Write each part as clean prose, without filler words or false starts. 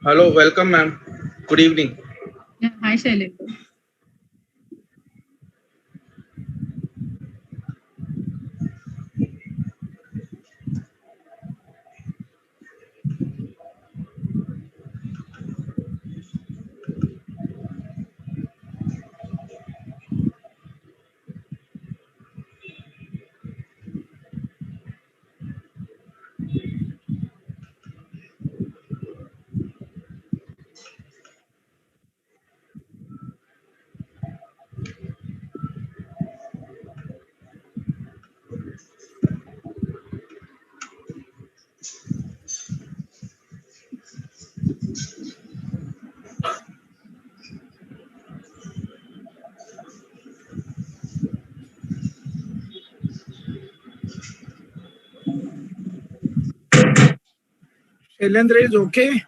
Hello, welcome, ma'am. Good evening. Yeah, hi, Shailendra. Shailendra is okay?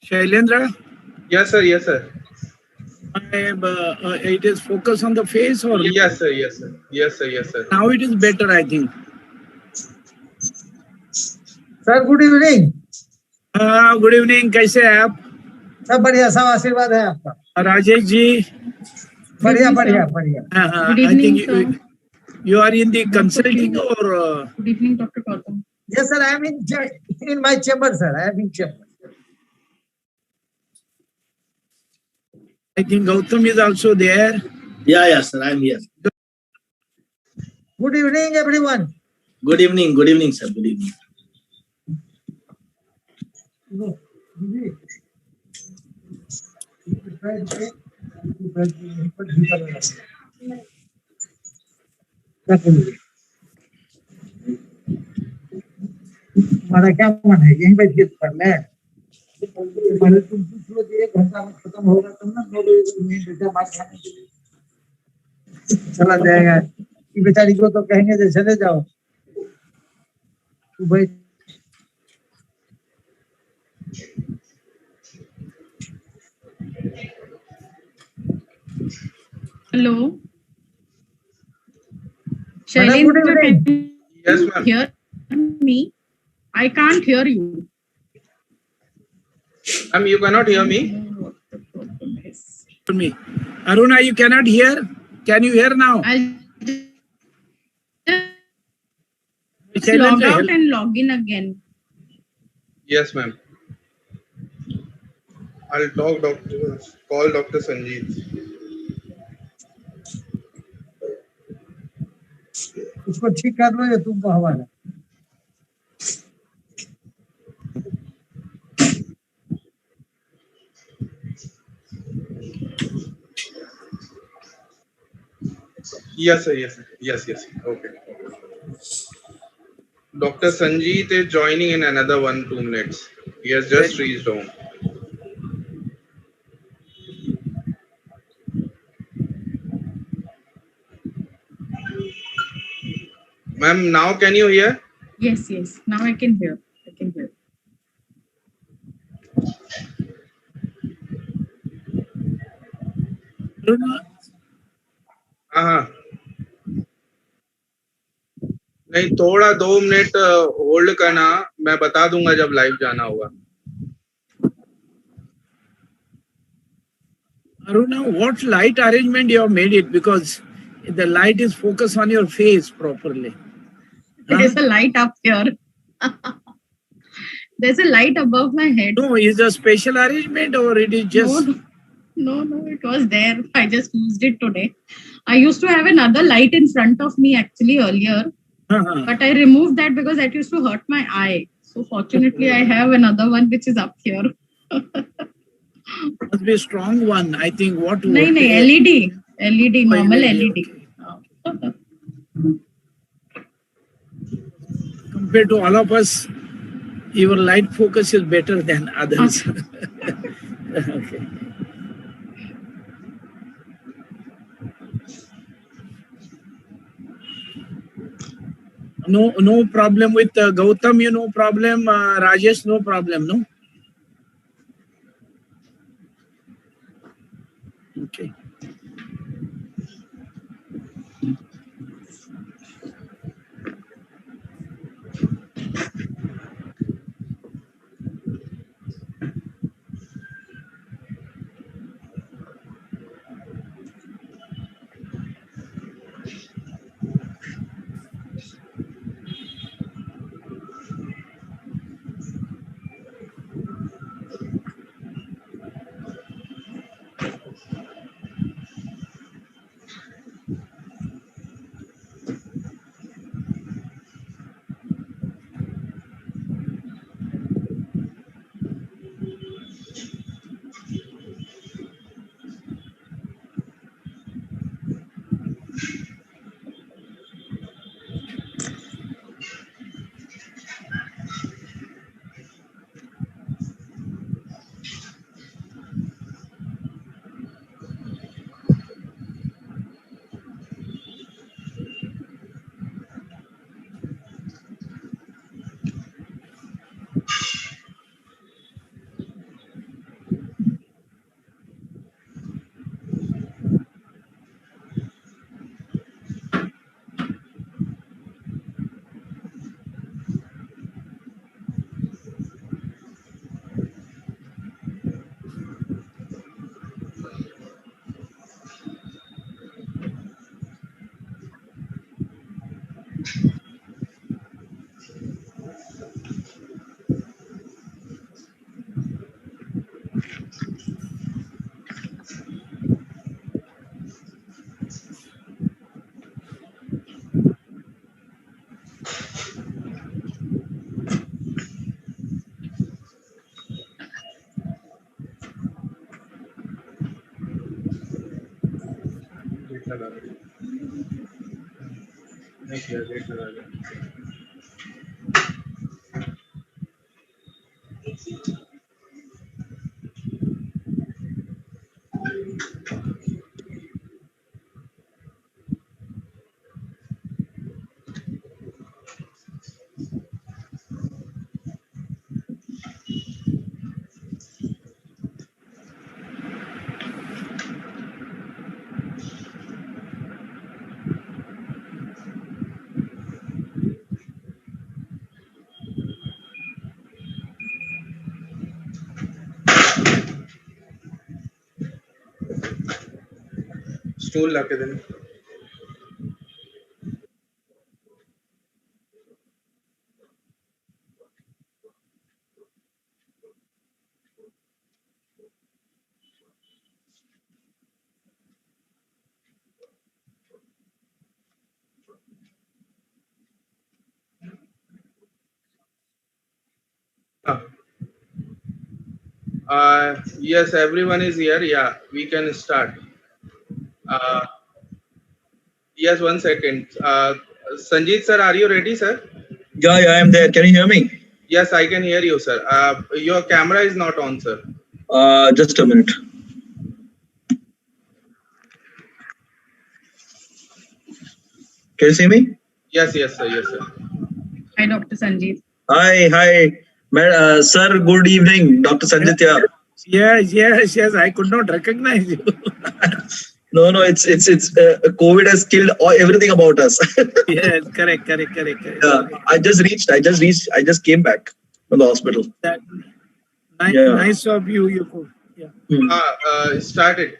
Shailendra? Yes, sir. Yes, sir. It is focused on the face or? Yes, sir. Yes, sir. Yes, sir. Yes, sir. Now it is better, I think. Sir good evening. Good evening, कैसे हैं आप? सब बढ़िया, सब आशीर्वाद है आपका। राजेश जी? बढ़िया बढ़िया बढ़िया। Good evening, sir. You are in the consulting or? Good evening, Dr. Gautam. Yes, sir. I am in my chamber, sir. I am in chamber. I think Gautam is also there. Yeah, sir. I am here. Good evening, everyone. Good evening, sir. Good evening. हमारा क्या मन है, यहीं बैठ के कर ले। पहले तुम पूछ लो, 1 घंटा में खत्म होगा तब ना 9 बजे बेटा मार खाने के लिए चला जाएगा। कि बेचारी को तो कहेंगे जे चले जाओ, तू भाई। Hello. Madam, good Shailendra, evening. can Yes, you ma'am. hear me? I can't hear you. Ma'am, you cannot hear me? What the problem is. For me. Aruna, you cannot hear? Can you hear now? I'll just log Shailendra, out and log in again. Yes, ma'am. I'll call Dr. Sanjeev. उसको ठीक कर लो या तुमको हवाला। Yes, sir. Yes, sir. Yes. Okay. Dr. Sanjeev is joining in another 1-2 minutes. He has just reached home. Ma'am, now can you hear? Yes. Now I can hear. Aruna, हाँ नहीं, थोड़ा 2 minute hold करना, मैं बता दूंगा जब live जाना होगा। Aruna, what light arrangement you have made it? Because the light is focused on your face properly. There's a light up here. There's a light above my head. No, is a special arrangement or it is just? No, it was there. I just used it today. I used to have another light in front of me actually earlier, but I removed that because that used to hurt my eye. So fortunately, I have another one which is up here. Must be a strong one. I think what? No, LED, normal LED. Okay. Compared to all of us, your light focus is better than others. Okay. No problem with Gautam, no problem. Rajesh, no problem, no? Okay. Stool ला के देना. Yes, everyone is here. Yeah, we can start. Yes, 1 second. Sanjeet sir, are you ready, sir? Yeah, I am there. Can you hear me? Yes, I can hear you, sir. Your camera is not on, sir. Just a minute. Can you see me? Yes, sir. Yes, sir. Hi, Dr. Sanjeev. Hi. Sir, good evening. Dr. Sanjit here. Yes. I could not recognize you. No, it's COVID has killed everything about us. Yes, correct. Yeah, I just came back from the hospital. Nice of you. You could. Yeah. Start it.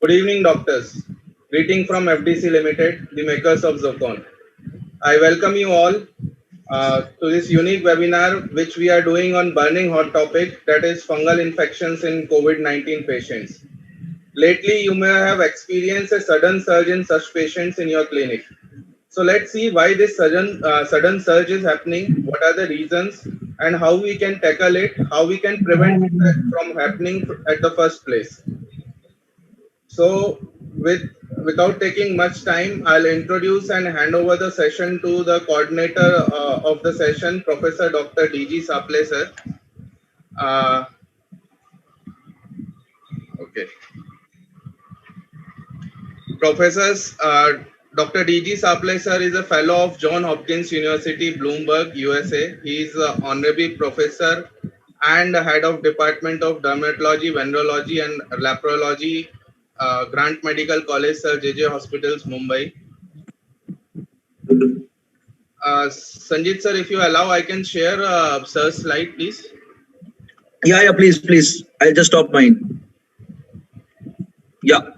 Good evening, doctors. Greeting from FDC Limited, the makers of Zocon. I welcome you all to this unique webinar, which we are doing on burning hot topic, that is fungal infections in COVID-19 patients. Lately, you may have experienced a sudden surge in such patients in your clinic. So let's see why this sudden surge is happening, what are the reasons, and how we can tackle it, how we can prevent it from happening at the first place. So with without taking much time, I'll introduce and hand over the session to the coordinator of the session, Professor Dr. D.G. Saple, sir. Okay. Professors, Dr. D.G. Saple, sir, is a fellow of Johns Hopkins University, Bloomberg, USA. He is honorary professor and head of Department of Dermatology, Venerology, and Laparology, Grant Medical College, Sir JJ Hospitals, Mumbai. Sanjit sir, if you allow, I can share sir's slide, please. Yeah, please. I'll just stop mine. Yeah.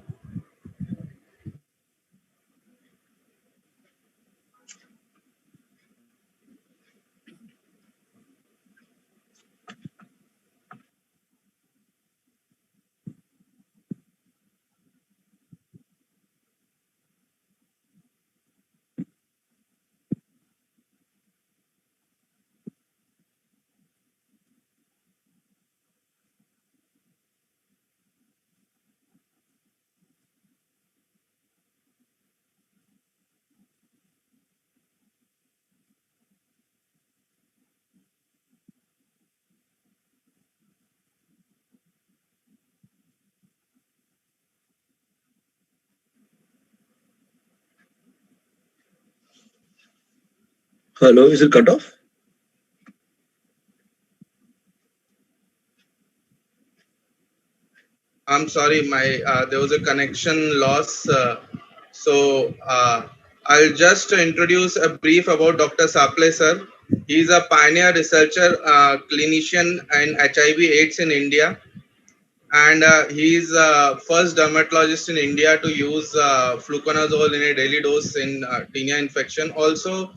Hello, is it cut off? I'm sorry, my there was a connection loss. I'll just introduce a brief about Dr. Saple sir. He's a pioneer researcher, clinician in HIV/AIDS in India, and he's first dermatologist in India to use fluconazole in a daily dose in tinea infection. Also,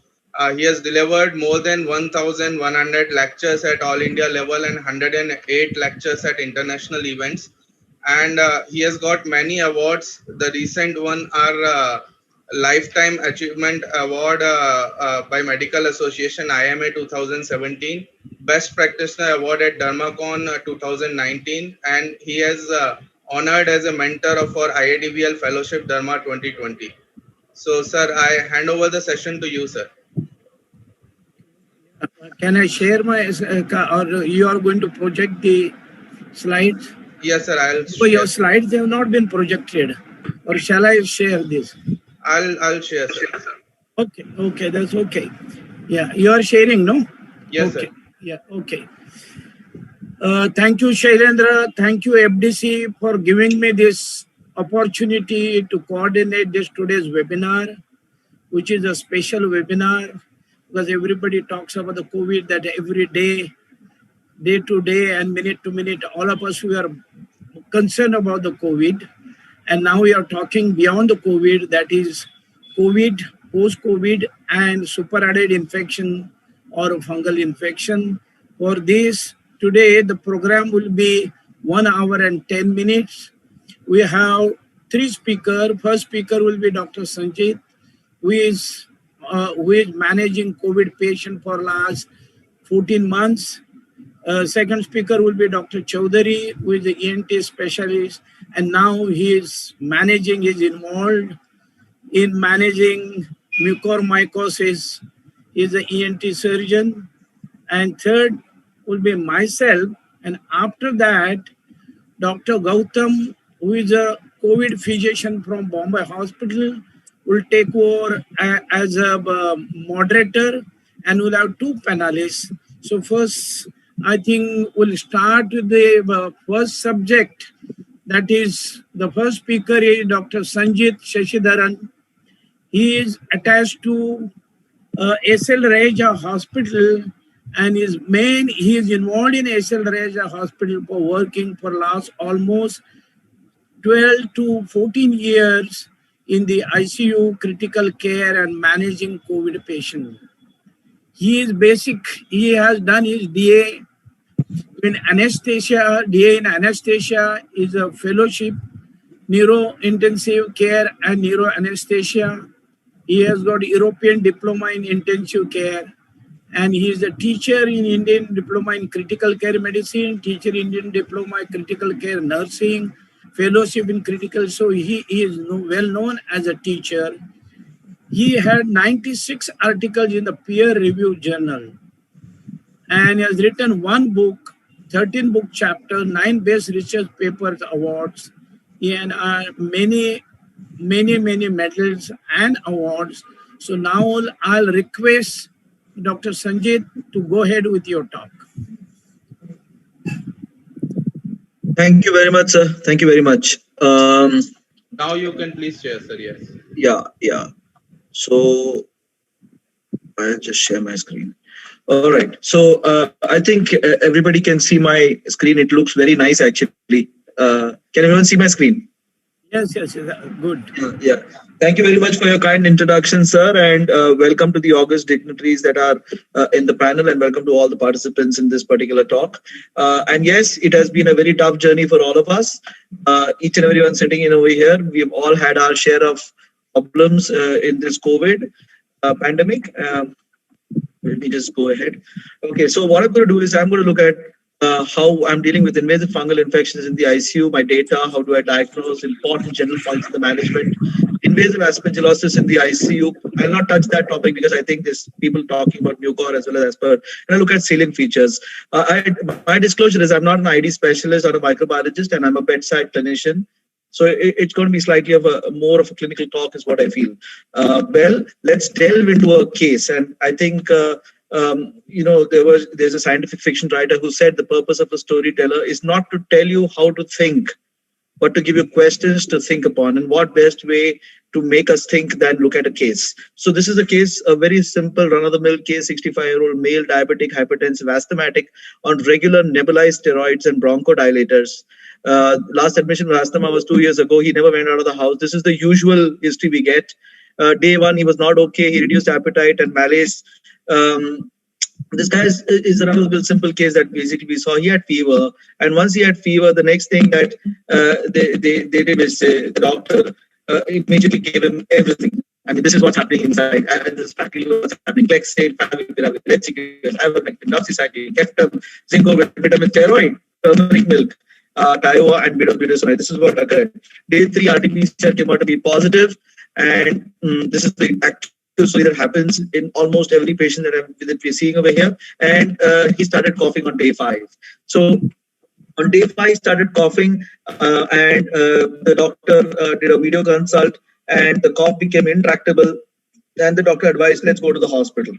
he has delivered more than 1,100 lectures at all India level and 108 lectures at international events, and he has got many awards. The recent one are Lifetime Achievement Award by Medical Association IMA 2017, Best Practitioner Award at Dermacon 2019, and he has honored as a mentor for IADVL Fellowship Derma 2020. So, sir, I hand over the session to you, sir. Can I share my, or you are going to project the slides? Yes, sir, I'll So your slides have not been projected, or shall I share this? I'll share, sir. Okay, that's okay. Yeah, you are sharing, no? Yes, okay. Sir. Yeah, okay. Thank you, Shailendra. Thank you, FDC, for giving me this opportunity to coordinate this today's webinar, which is a special webinar, because everybody talks about the COVID that every day, day to day and minute to minute, all of us, we are concerned about the COVID. And now we are talking beyond the COVID, that is COVID, post-COVID, and superadded infection or fungal infection. For this, today the program will be 1 hour and 10 minutes. We have 3 speakers. First speaker will be Dr. Sanjit, who is managing COVID patient for last 14 months. Second speaker will be Dr. Chaudhary, who is the ENT specialist, and now he is involved in managing Macromycosis. He is the ENT surgeon. And third will be myself, and after that, Dr. Gautam, who is a COVID physician from Bombay Hospital, will take over as a moderator, and we'll have 2 panelists. So first, I think we'll start with the first subject. That is, the first speaker is Dr. Sanjit Shashidharan. He is attached to SL Raja Hospital, and he is involved in SL Raja Hospital for working for last almost 12 to 14 years in the ICU, critical care, and managing COVID patients. He has done his DA in anesthesia. DA in anesthesia is a fellowship, neuro-intensive care and neuro-anesthesia. He has got European diploma in intensive care, and he is a teacher in Indian diploma in critical care medicine, teacher in Indian diploma in critical care nursing, fellowship in critical. So he is well known as a teacher. He had 96 articles in the peer-reviewed journal and has written one book, 13 book chapter, 9 best research papers awards, and many medals and awards. So now I'll request Dr. Sanjit to go ahead with your talk. Thank you very much, sir. Thank you very much. Now you can please share, sir. Yes. Yeah. So I'll just share my screen. All right. So I think everybody can see my screen. It looks very nice, actually. Can everyone see my screen? Yes, good. Yeah. Thank you very much for your kind introduction, sir, and welcome to the august dignitaries that are in the panel, and welcome to all the participants in this particular talk. And yes, it has been a very tough journey for all of us. Each and everyone sitting in over here, we've all had our share of problems in this COVID pandemic. Let me just go ahead. Okay, so what I'm going to do is I'm going to look at how I'm dealing with invasive fungal infections in the ICU, my data, how do I diagnose, important general points in the management, invasive aspergillosis in the ICU. I'll not touch that topic because I think there's people talking about mucor as well as asper. And I look at salient features. My disclosure is I'm not an ID specialist or a microbiologist, and I'm a bedside clinician. So it's going to be slightly of more of a clinical talk is what I feel. Well, let's delve into a case. And I think, there's a scientific fiction writer who said the purpose of a storyteller is not to tell you how to think, but to give you questions to think upon. And what best way to make us think than look at a case. So this is a case, a very simple run-of-the-mill case, 65-year-old male, diabetic, hypertensive, asthmatic, on regular nebulized steroids and bronchodilators. Last admission for asthma was 2 years ago. He never went out of the house. This is the usual history we get. Day one, he was not okay. He reduced appetite and malaise. This guy is a run-of-the-mill simple case that basically we saw. He had fever, and once he had fever, the next thing that they did is the doctor immediately gave him everything. I mean, this is what's happening inside. And this is practically what's happening. Lexate, favipiravir, letsiquimab, ivermectin, doxycycline, keftab, zinc, vitamin, steroid, turmeric milk, Kiowa, and budesonide. This is what occurred. Day 3, RT-PCR came out to be positive, and this is the actual story that happens in almost every patient that we're seeing over here. And he started coughing on day 5. So on day 5, he started coughing, and the doctor did a video consult, and the cough became intractable. And the doctor advised, let's go to the hospital.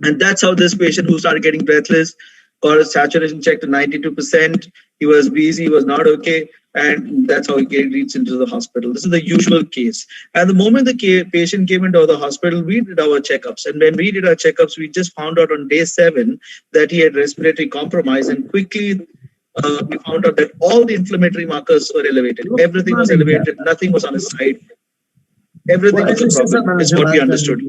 And that's how this patient, who started getting breathless, got his saturation checked to 92%. He was wheezy, he was not okay. And that's how he reached into the hospital. This is the usual case. And the moment the patient came into the hospital, we did our checkups. And when we did our checkups, we just found out on day 7 that he had respiratory compromise. And quickly, we found out that all the inflammatory markers were elevated. Everything was elevated. Nothing was on his side. Everything was a problem, is what we understood.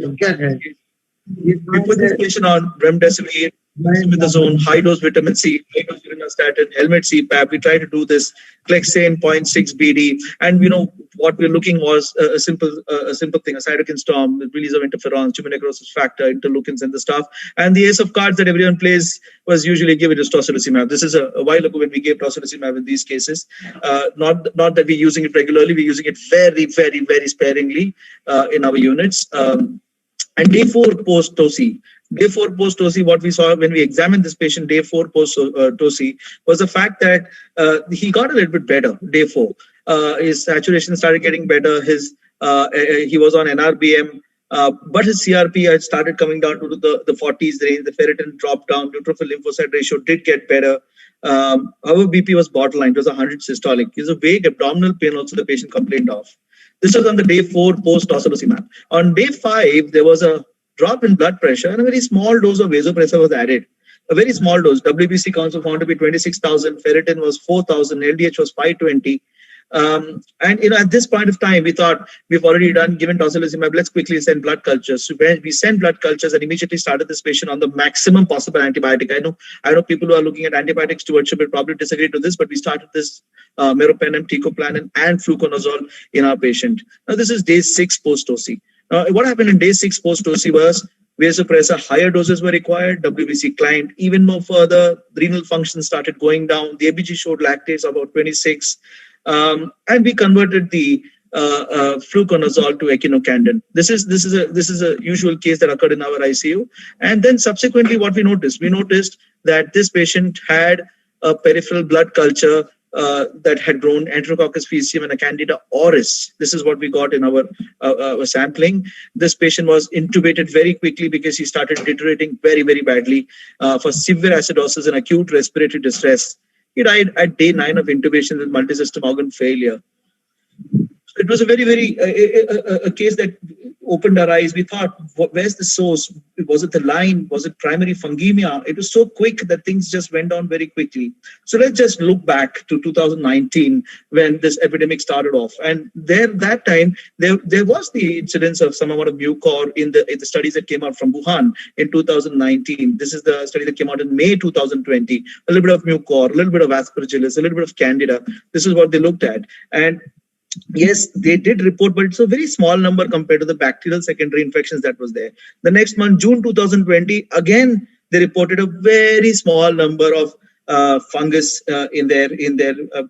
We put this patient on remdesivir, dexamethasone, high-dose vitamin C, high-dose urinastatin, helmet CPAP. We tried to do this, Clexane 0.6 BD, and what we're looking was a simple thing, a cytokine storm, the release of interferons, tumor necrosis factor, interleukins, and the stuff. And the ace of cards that everyone plays was usually give it as tocilizumab. This is a while ago when we gave tocilizumab in these cases. Not that we're using it regularly, we're using it very, very, very sparingly in our units. And day 4 post-TOSI. Day 4 post-TOSI, what we saw when we examined this patient, day 4 post-TOSI, was the fact that he got a little bit better, day 4. His saturation started getting better. He was on NRBM, but his CRP had started coming down to the 40s range. The ferritin dropped down. Neutrophil lymphocyte ratio did get better. However, BP was borderline. It was 100 systolic. It was a vague abdominal pain also the patient complained of. This was on the day 4 post-tocilizumab. On day 5, there was a drop in blood pressure and a very small dose of vasopressor was added. A very small dose. WBC counts were found to be 26,000. Ferritin was 4,000. LDH was 520. And at this point of time, we thought we've already given tocilizumab. Let's quickly send blood cultures. So we sent blood cultures and immediately started this patient on the maximum possible antibiotic. I know people who are looking at antibiotic stewardship will probably disagree to this, but we started this meropenem, teicoplanin, and fluconazole in our patient. Now this is day 6 post-TOSI. Now what happened in day 6 post-TOSI was vasopressor, higher doses were required. WBC climbed even more further. Renal function started going down. The ABG showed lactates about 26. and we converted the Fluconazole to echinocandin. This is a usual case that occurred in our ICU. And then subsequently, what we noticed that this patient had a peripheral blood culture that had grown Enterococcus faecium and a Candida auris. This is what we got in our sampling. This patient was intubated very quickly because he started deteriorating very, very badly for severe acidosis and acute respiratory distress. He died at day 9 of intubation with multisystem organ failure. It was a very, very a case that opened our eyes. We thought, where's the source? Was it the line? Was it primary fungemia? It was so quick that things just went on very quickly. So let's just look back to 2019 when this epidemic started off. And that time, there was the incidence of some amount of mucor in the studies that came out from Wuhan in 2019. This is the study that came out in May 2020. A little bit of mucor, a little bit of aspergillus, a little bit of Candida. This is what they looked at. And yes, they did report, but it's a very small number compared to the bacterial secondary infections that was there. The next month, June 2020, again, they reported a very small number of fungus in their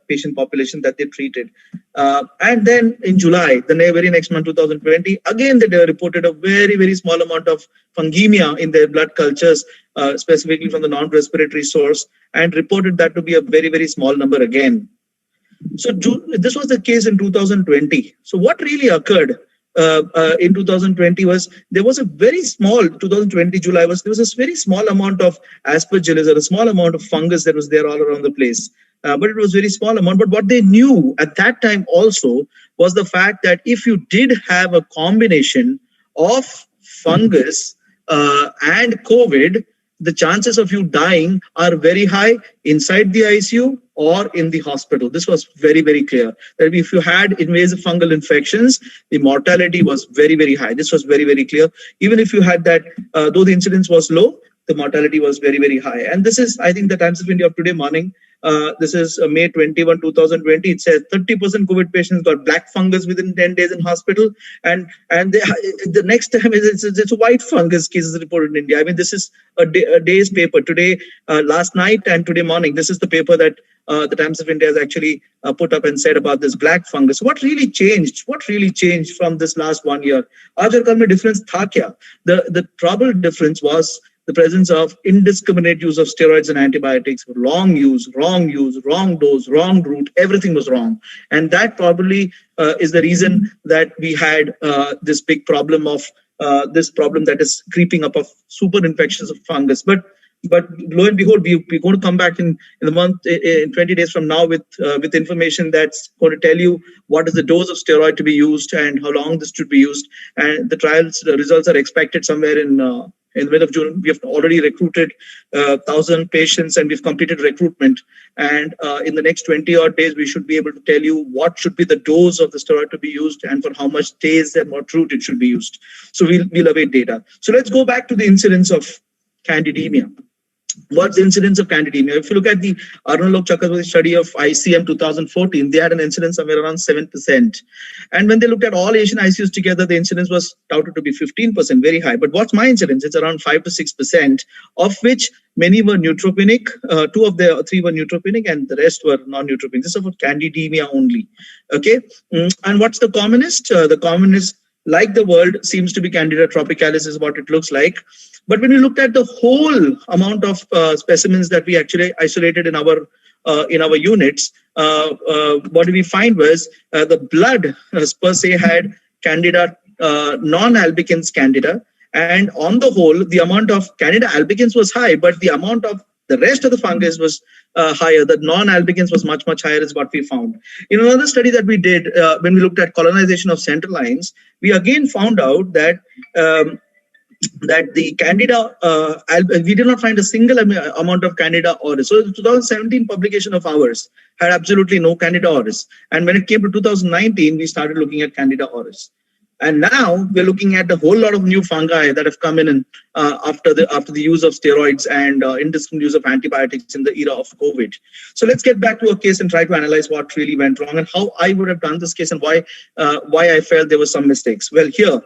patient population that they treated. And then in July, the very next month, 2020, again, they reported a very, very small amount of fungemia in their blood cultures, specifically from the non-respiratory source, and reported that to be a very, very small number again. So this was the case in 2020. So what really occurred in 2020 was there was a very small, 2020 July there was a very small amount of aspergillus or a small amount of fungus that was there all around the place. But it was very small amount. But what they knew at that time also was the fact that if you did have a combination of fungus and COVID, the chances of you dying are very high inside the ICU or in the hospital. This was very, very clear. That if you had invasive fungal infections, the mortality was very, very high. This was very, very clear. Even if you had that, though the incidence was low, the mortality was very, very high. And this is, I think, the Times of India of today morning. This is May 21, 2020. It says 30% COVID patients got black fungus within 10 days in hospital. And the next time it's a white fungus cases reported in India. I mean, this is a day's paper. Today, last night and today morning, this is the paper that the Times of India has actually put up and said about this black fungus. What really changed? What really changed from this last 1 year? Aaj difference tha kya? The probable difference was the presence of indiscriminate use of steroids and antibiotics, wrong use, wrong dose, wrong route, everything was wrong. And that probably is the reason that we had this big problem of this problem that is creeping up of super infections of fungus. But lo and behold, we're going to come back in the month, in 20 days from now with information that's going to tell you what is the dose of steroid to be used and how long this should be used. And the results are expected somewhere in the middle of June. We have already recruited 1,000 patients and we've completed recruitment. And in the next 20 odd days, we should be able to tell you what should be the dose of the steroid to be used and for how much days and what route it should be used. So we'll await data. So let's go back to the incidence of candidemia. What's the incidence of candidemia? If you look at the Arnulf Chakraborty study of ICM 2014, they had an incidence somewhere around 7%. And when they looked at all Asian ICUs together, the incidence was touted to be 15%, very high. But what's my incidence? It's around 5 to 6%, of which many were neutropenic. 2 of the 3 were neutropenic and the rest were non-neutropenic. This is about candidemia only. Okay. And what's the commonest? The commonest, like the world, seems to be Candida tropicalis is what it looks like. But when we looked at the whole amount of specimens that we actually isolated in our units, what we find was the blood per se had Candida non-albicans Candida, and on the whole, the amount of Candida albicans was high, but the amount of the rest of the fungus was higher. The non-albicans was much, much higher is what we found. In another study that we did, when we looked at colonization of central lines, we again found out that that the Candida, we did not find a single amount of Candida auris. So the 2017 publication of ours had absolutely no Candida auris. And when it came to 2019, we started looking at Candida auris. And now we're looking at a whole lot of new fungi that have come in after the use of steroids and indiscriminate use of antibiotics in the era of COVID. So let's get back to a case and try to analyze what really went wrong and how I would have done this case and why I felt there were some mistakes. Well, here,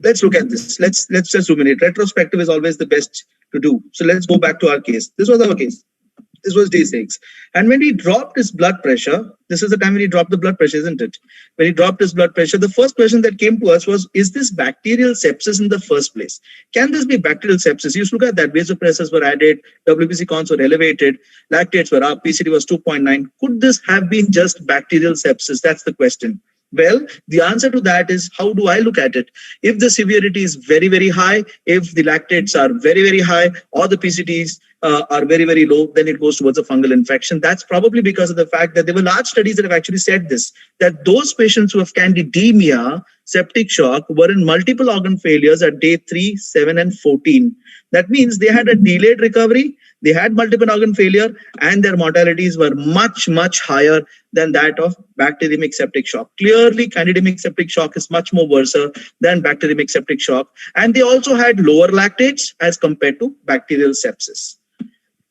let's look at this. Let's just ruminate. Retrospective is always the best to do. So let's go back to our case. This was our case. This was day 6. And when he dropped his blood pressure, this is the time when he dropped the blood pressure, isn't it? When he dropped his blood pressure, the first question that came to us was, is this bacterial sepsis in the first place? Can this be bacterial sepsis? You look at that, vasopressors were added, WBC counts were elevated, lactates were up, PCT was 2.9. Could this have been just bacterial sepsis? That's the question. Well, the answer to that is, how do I look at it? If the severity is very, very high, if the lactates are very, very high, or the PCTs are very, very low, then it goes towards a fungal infection. That's probably because of the fact that there were large studies that have actually said this, that those patients who have candidemia, septic shock, were in multiple organ failures at day 3, 7, and 14. That means they had a delayed recovery, they had multiple organ failure, and their mortalities were much, much higher than that of bacteremic septic shock. Clearly, candidemic septic shock is much more worse than bacteremic septic shock. And they also had lower lactates as compared to bacterial sepsis.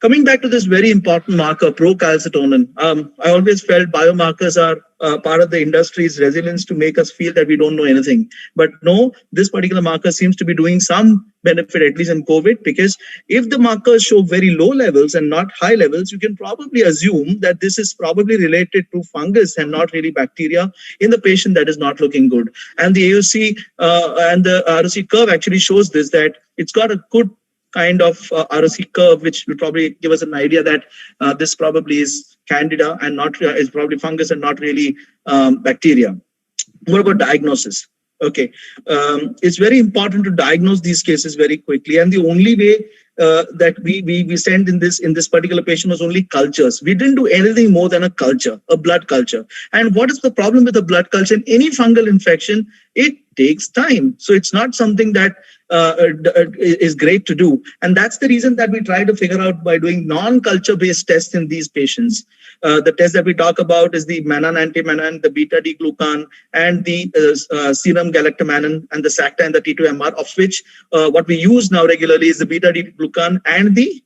Coming back to this very important marker, procalcitonin, I always felt biomarkers are part of the industry's resilience to make us feel that we don't know anything. But no, this particular marker seems to be doing some benefit, at least in COVID, because if the markers show very low levels and not high levels, you can probably assume that this is probably related to fungus and not really bacteria in the patient that is not looking good. And the AUC and the ROC curve actually shows this, that it's got a good kind of ROC curve, which will probably give us an idea that this probably is candida and not is probably fungus and not really bacteria. What about diagnosis? Okay, it's very important to diagnose these cases very quickly, and the only way that we sent in this particular patient was only cultures. We didn't do anything more than a culture, a blood culture. And what is the problem with the blood culture? In any fungal infection, it takes time. So it's not something that is great to do. And that's the reason that we try to figure out by doing non-culture based tests in these patients. The test that we talk about is the mannan, antimannan, the beta-D-glucan, and the serum galactomannan, and the SACTA and the T2MR, of which what we use now regularly is the beta-D-glucan and the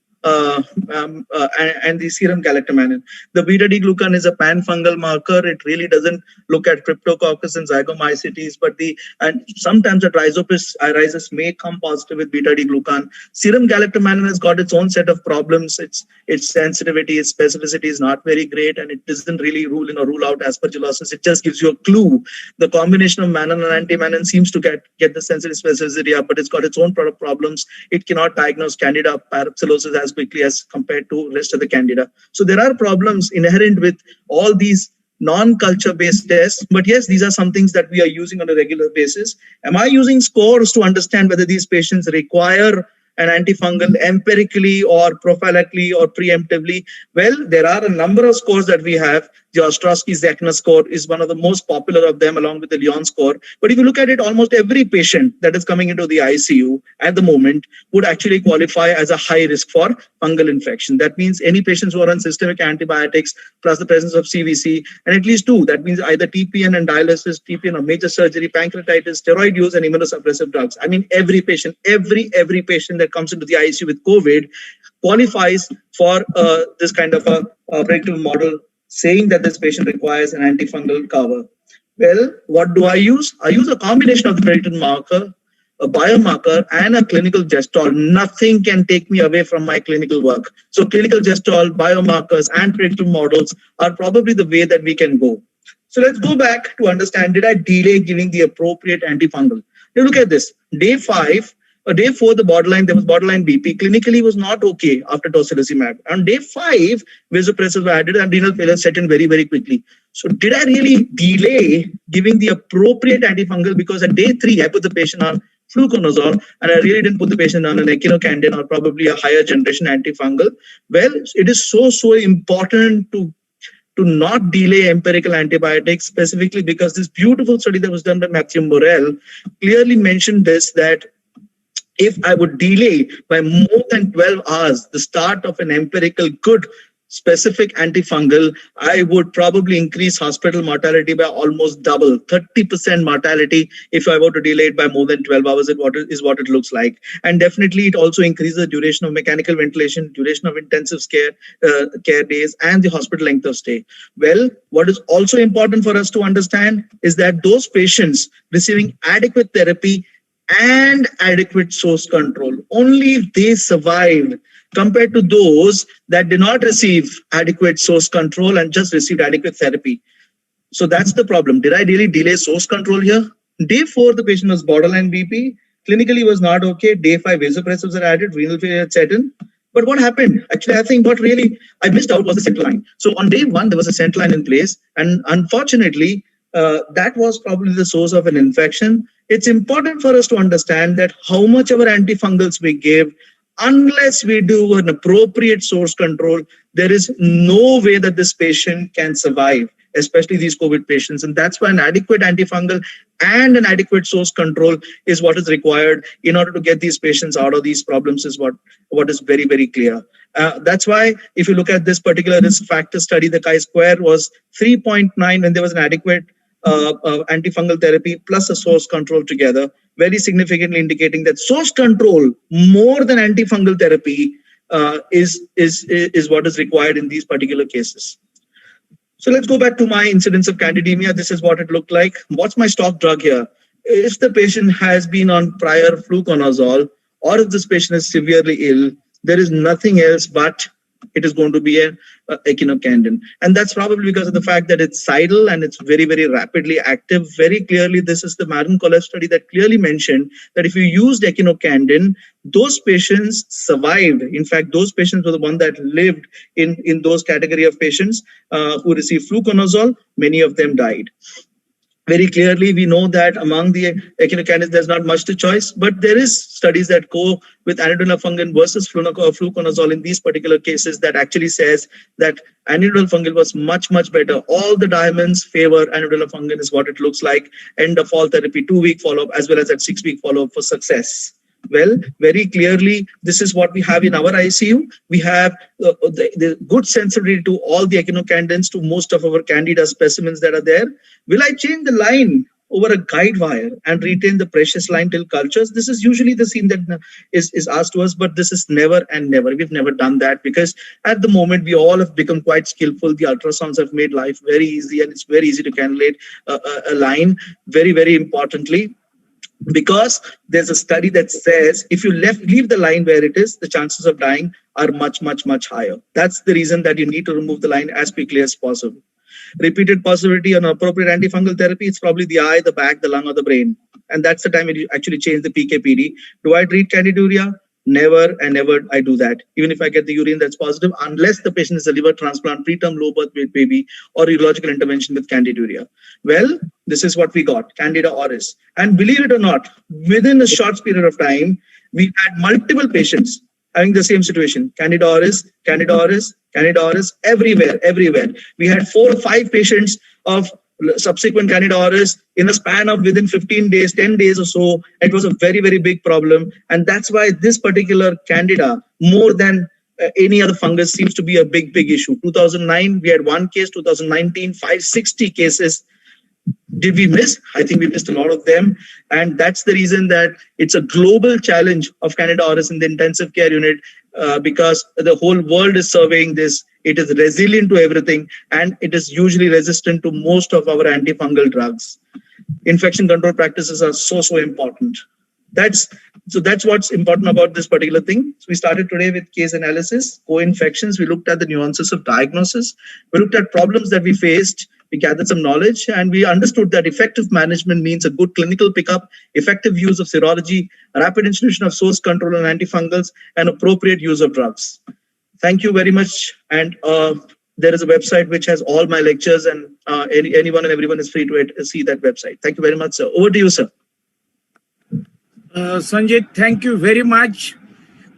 serum galactomannan. The beta-D-glucan is a pan-fungal marker. It really doesn't look at Cryptococcus and Zygomycetes, but and sometimes the Rhizopus may come positive with beta-D-glucan. Serum galactomannan has got its own set of problems. Its sensitivity, its specificity is not very great, and it doesn't really rule in or rule out aspergillosis. It just gives you a clue. The combination of mannan and antimannan seems to get the sensitive specificity up, but it's got its own product problems. It cannot diagnose Candida parapsilosis as quickly as compared to rest of the Candida. So there are problems inherent with all these non-culture based tests, but yes, these are some things that we are using on a regular basis. Am I using scores to understand whether these patients require an antifungal empirically or prophylactically or preemptively? Well, there are a number of scores that we have. The Ostrowski-Zechner score is one of the most popular of them, along with the Lyon score. But if you look at it, almost every patient that is coming into the ICU at the moment would actually qualify as a high risk for fungal infection. That means any patients who are on systemic antibiotics plus the presence of CVC, and at least two, that means either TPN and dialysis, TPN or major surgery, pancreatitis, steroid use, and immunosuppressive drugs. I mean, every patient, every patient that comes into the ICU with COVID qualifies for this kind of a predictive model saying that this patient requires an antifungal cover. Well, what do I use? I use a combination of the predictive marker, a biomarker, and a clinical gestalt. Nothing can take me away from my clinical work. So clinical gestalt, biomarkers, and predictive models are probably the way that we can go. So let's go back to understand, did I delay giving the appropriate antifungal? Now look at this. Day 5, day 4, there was borderline BP. Clinically was not okay after tocilizumab. On day 5, vasopressors were added and renal failure set in very, very quickly. So did I really delay giving the appropriate antifungal? Because at day 3, I put the patient on Fluconazole, and I really didn't put the patient on an echinocandin or probably a higher generation antifungal. Well, it is so important to not delay empirical antibiotics, specifically because this beautiful study that was done by Matthew Morel clearly mentioned this, that if I would delay by more than 12 hours the start of an empirical good specific antifungal, I would probably increase hospital mortality by almost double, 30% mortality if I were to delay it by more than 12 hours is what it looks like. And definitely it also increases the duration of mechanical ventilation, duration of intensive care days, and the hospital length of stay. Well, what is also important for us to understand is that those patients receiving adequate therapy and adequate source control, only they survived compared to those that did not receive adequate source control and just received adequate therapy. So that's the problem. Did I really delay source control here? Day 4, the patient was borderline BP. Clinically was not okay. Day 5, vasopressors are added, renal failure had set in. But what happened? Actually, I think what really I missed out was the central line. So on day 1, there was a central line in place. And unfortunately, that was probably the source of an infection. It's important for us to understand that how much of our antifungals we give, unless we do an appropriate source control, there is no way that this patient can survive, especially these COVID patients. And that's why an adequate antifungal and an adequate source control is what is required in order to get these patients out of these problems, is what is very, very clear. That's why if you look at this particular risk factor study, the chi-square was 3.9 when there was an adequate antifungal therapy plus a source control together, very significantly indicating that source control more than antifungal therapy is what is required in these particular cases. So let's go back to my incidence of candidemia. This is what it looked like. What's my stock drug here? If the patient has been on prior fluconazole, or if this patient is severely ill, there is nothing else but it is going to be an echinocandin. And that's probably because of the fact that it's cidal and it's very, very rapidly active. Very clearly, this is the Macromycosis study that clearly mentioned that if you used echinocandin, those patients survived. In fact, those patients were the ones that lived in those category of patients who received fluconazole. Many of them died. Very clearly, we know that among the echinocandins, there's not much to choice, but there is studies that go with anidrolone fungal versus fluconazole in these particular cases that actually says that anidrolone fungal was much, much better. All the diamonds favor anidrolone fungal is what it looks like. End of all therapy, 2-week follow-up, as well as that 6-week follow-up for success. Well, very clearly, this is what we have in our ICU. We have the good sensitivity to all the echinocandins, to most of our candida specimens that are there. Will I change the line over a guide wire and retain the precious line till cultures? This is usually the scene that is asked to us, but this is never and never. We've never done that because at the moment, we all have become quite skillful. The ultrasounds have made life very easy, and it's very easy to cannulate a line. Very, very importantly, because there's a study that says if you leave the line where it is, the chances of dying are much, much, much higher. That's the reason that you need to remove the line as quickly as possible. Repeated possibility on appropriate antifungal therapy, it's probably the eye, the back, the lung, or the brain. And that's the time when you actually change the PK/PD. Do I treat candiduria? Never and never I do that. Even if I get the urine that's positive, unless the patient is a liver transplant, preterm low birth weight baby, or urological intervention with candiduria. Well, this is what we got, Candida auris. And believe it or not, within a short period of time, we had multiple patients having the same situation. Candida auris, Candida auris, Candida auris, everywhere. We had 4 or 5 patients of subsequent Candida auris in a span of within 15 days, 10 days or so. It was a very, very big problem. And that's why this particular Candida, more than any other fungus, seems to be a big, big issue. 2009, we had 1 case. 2019, 560 cases. Did we miss? I think we missed a lot of them. And that's the reason that it's a global challenge of Candida auris in the intensive care unit because the whole world is surveying this. It is resilient to everything, and it is usually resistant to most of our antifungal drugs. Infection control practices are so important. That's what's important about this particular thing. So we started today with case analysis, co-infections. We looked at the nuances of diagnosis. We looked at problems that we faced. We gathered some knowledge, and we understood that effective management means a good clinical pickup, effective use of serology, rapid institution of source control on antifungals, and appropriate use of drugs. Thank you very much. And there is a website which has all my lectures, and anyone and everyone is free to see that website. Thank you very much, sir. Over to you, sir. Sanjay, thank you very much,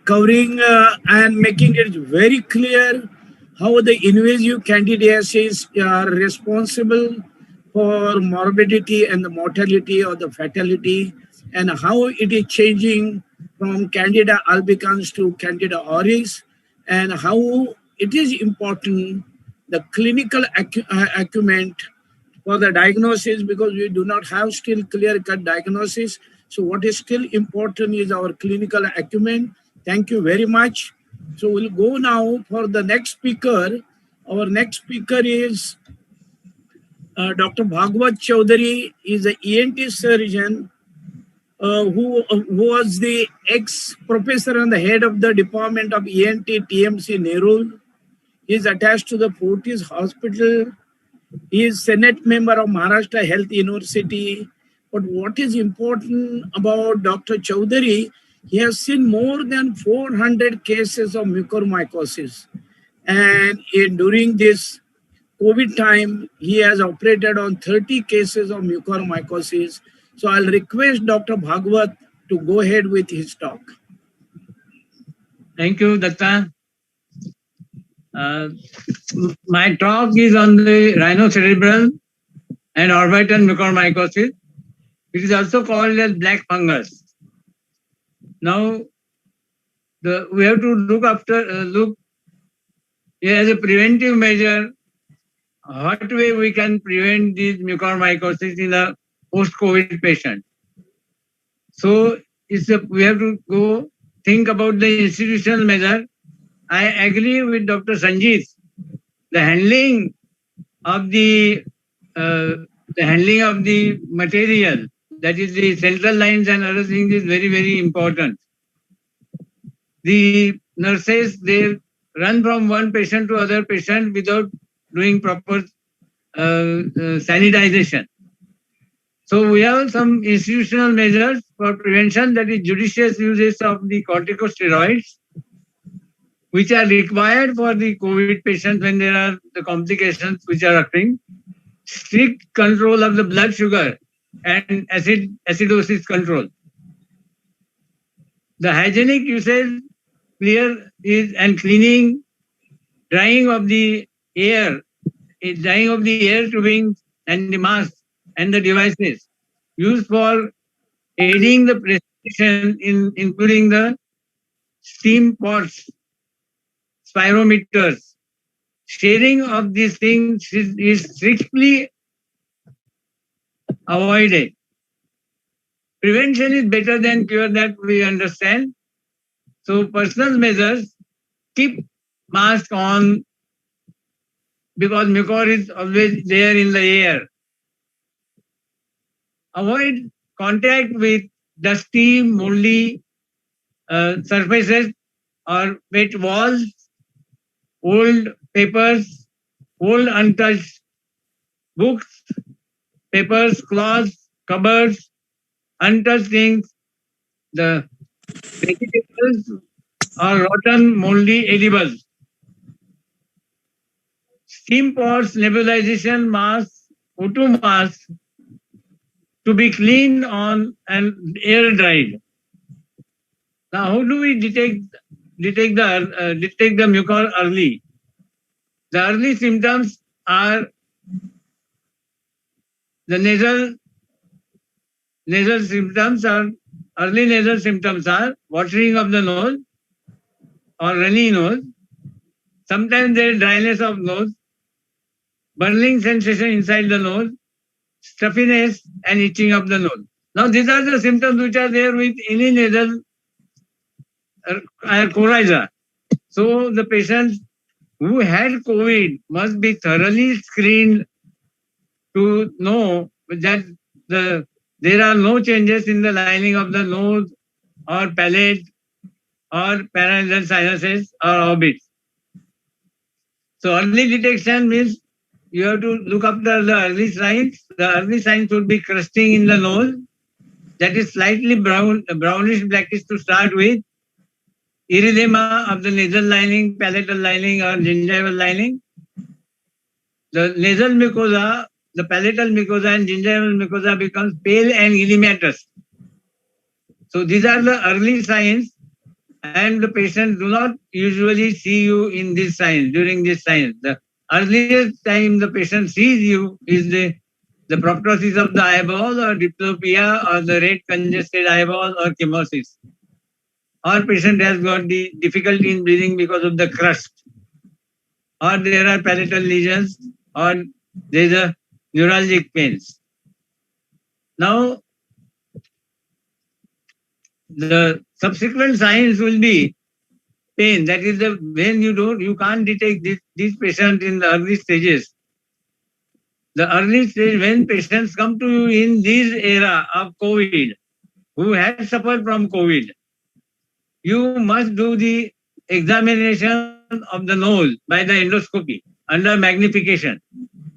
covering and making it very clear how the invasive candidiasis are responsible for morbidity and the mortality or the fatality, and how it is changing from Candida albicans to Candida auris, and how it is important the clinical acumen for the diagnosis, because we do not have still clear-cut diagnosis. So what is still important is our clinical acumen. Thank you very much. So we'll go now for the next speaker. Our next speaker is Dr. Bhagwat Chaudhary. He is an ENT surgeon who was the ex-professor and the head of the Department of ENT TMC Nerul. He is attached to the Fortis Hospital. He is Senate member of Maharashtra Health University. But what is important about Dr. Chaudhary, he has seen more than 400 cases of mucormycosis. And during this COVID time, he has operated on 30 cases of mucormycosis. So I'll request Dr. Bhagwat to go ahead with his talk. Thank you, Datta. My talk is on the rhinocerebral and orbital mucormycosis. It is also called as black fungus. Now, we have to look as a preventive measure, what way we can prevent this mucormycosis in a post-COVID patient. So we have to go think about the institutional measure. I agree with Dr. Sanjeev. The handling of the material, that is the central lines and other things, is very, very important. The nurses, they run from one patient to other patient without doing proper sanitization. So we have some institutional measures for prevention, that is judicious uses of the corticosteroids, which are required for the COVID patients when there are the complications which are occurring. Strict control of the blood sugar and acidosis control. The hygienic usage and cleaning, drying of the air tubing and the mask and the devices used for aiding the precipitation, including the steam pots, spirometers. Sharing of these things is strictly avoided. Prevention is better than cure, that we understand. So personal measures, keep mask on because mucor is always there in the air. Avoid contact with dusty, moldy surfaces or wet walls, old papers, old untouched books, papers, cloths, cupboards, untouched things, the vegetables or rotten, moldy edibles. Steam pots, nebulization masks, O2 masks to be cleaned on and air dried. Now, how do we detect the mucor early? The early symptoms are the early nasal symptoms are watering of the nose or runny nose. Sometimes there is dryness of nose, burning sensation inside the nose, stuffiness and itching of the nose. Now these are the symptoms which are there with any nasal coryza. So the patients who had COVID must be thoroughly screened to know that there are no changes in the lining of the nose or palate or paranasal sinuses or orbits. So early detection means you have to look after the early signs. The early signs would be crusting in the nose, that is slightly brownish blackish to start with, erythema of the nasal lining, palatal lining or gingival lining. The nasal mucosa, the palatal mucosa and gingival mucosa becomes pale and edematous. So these are the early signs, and the patients do not usually see you in these signs, during these signs. The earliest time the patient sees you is the proptosis of the eyeball or diplopia or the red congested eyeball or chemosis. Or patient has got the difficulty in breathing because of the crust. Or there are palatal lesions or there is a neuralgic pains. Now, the subsequent signs will be pain. That is when you can't detect these patients in the early stages. The early stage when patients come to you in this era of COVID, who has suffered from COVID, you must do the examination of the nose by the endoscopy under magnification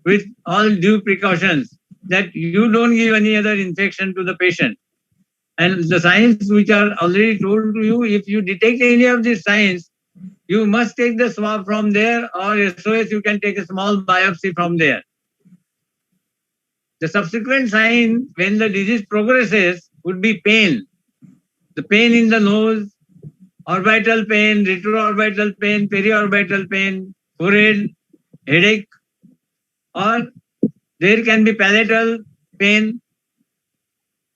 with all due precautions that you don't give any other infection to the patient. And the signs which are already told to you, if you detect any of these signs, you must take the swab from there, or SOS, you can take a small biopsy from there. The subsequent sign when the disease progresses would be pain. The pain in the nose, orbital pain, retroorbital pain, periorbital pain, forehead, headache, or there can be palatal pain.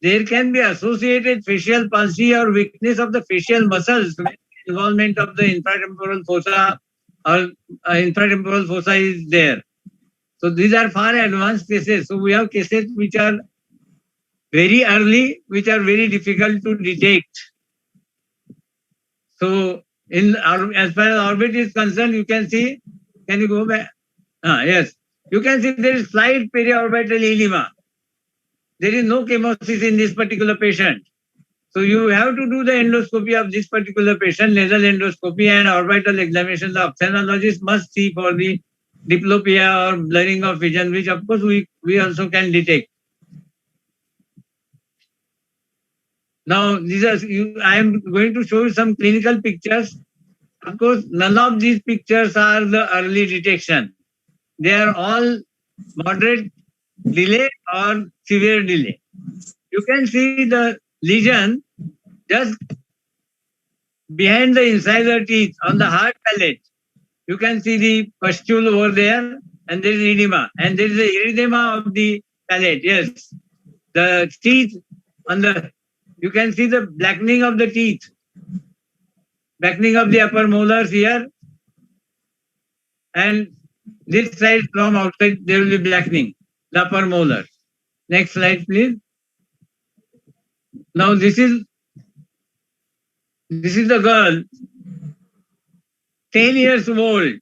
There can be associated facial palsy or weakness of the facial muscles with involvement of the infratemporal fossa, or infratemporal fossa is there. So these are far advanced cases. So we have cases which are very early, which are very difficult to detect. So as far as orbit is concerned, you can see, can you go back? Yes. You can see there is slight periorbital edema. There is no chemosis in this particular patient. So you have to do the endoscopy of this particular patient, nasal endoscopy, and orbital examination. The ophthalmologist must see for the diplopia or blurring of vision, which of course we also can detect. Now, I am going to show you some clinical pictures. Of course, none of these pictures are the early detection. They are all moderate delay or severe delay. You can see the lesion just behind the incisor teeth on the hard palate. You can see the pustule over there, and there is edema, and there is a erythema of the palate. Yes, the teeth on the, you can see the blackening of the teeth, blackening of the upper molars here, and this side from outside there will be blackening, the upper molars. Next slide, please. Now this is the girl, 10 years old,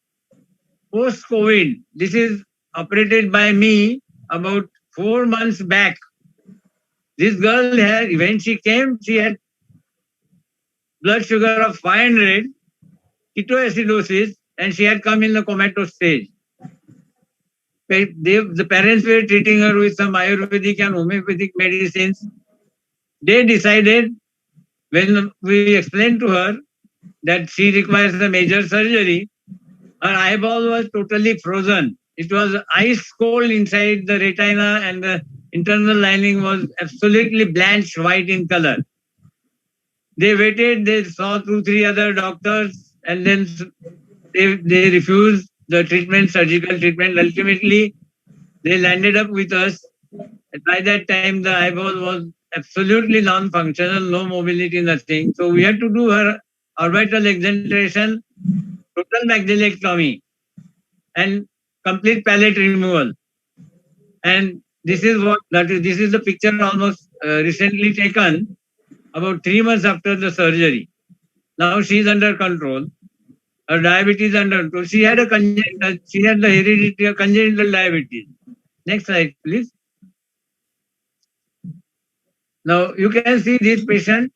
post-COVID. This is operated by me about 4 months back. This girl had, when she came, she had blood sugar of 500, ketoacidosis, and she had come in the comatose stage. The parents were treating her with some Ayurvedic and homeopathic medicines. They decided, when we explained to her that she requires a major surgery, her eyeball was totally frozen. It was ice cold inside the retina, and the internal lining was absolutely blanched white in color. They waited, they saw 2-3 other doctors, and then they refused the treatment, surgical treatment. Ultimately, they landed up with us. And by that time, the eyeball was absolutely non-functional, no mobility, nothing. So we had to do her orbital exenteration, total maxillectomy, and complete palate removal. And this is this is the picture almost recently taken, about 3 months after the surgery. Now she is under control. Her diabetes under control. She had the hereditary congenital diabetes. Next slide, please. Now you can see this patient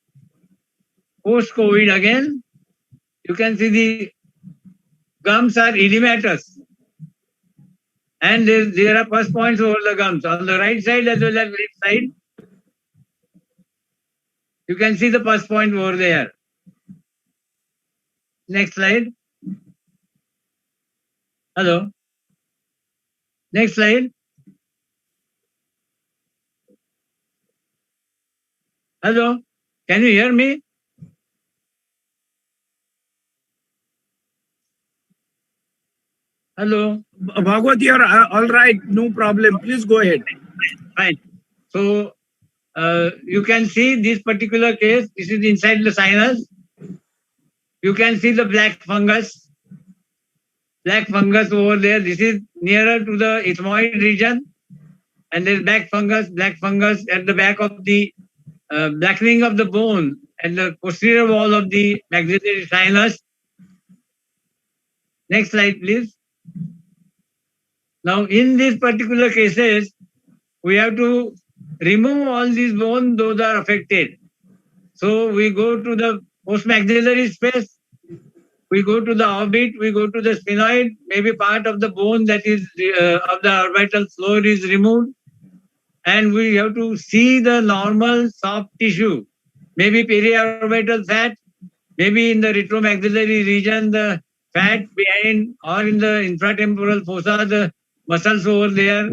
post-COVID again. You can see the gums are edematous, and there are pus points over the gums on the right side as well as left side. You can see the pus point over there. Next slide. Hello. Next slide. Hello. Can you hear me? Hello. Bhagwat, you're all right. No problem. Please go ahead. Fine. So you can see this particular case. This is inside the sinus. You can see the black fungus. Black fungus over there. This is nearer to the ethmoid region. And there's black fungus at the back of the blackening of the bone and the posterior wall of the maxillary sinus. Next slide, please. Now, in these particular cases, we have to remove all these bones, those are affected. So we go to the postmaxillary space, we go to the orbit, we go to the sphenoid, maybe part of the bone that is of the orbital floor is removed, and we have to see the normal soft tissue, maybe periorbital fat, maybe in the retromaxillary region, the fat behind, or in the infratemporal fossa, the muscles over there.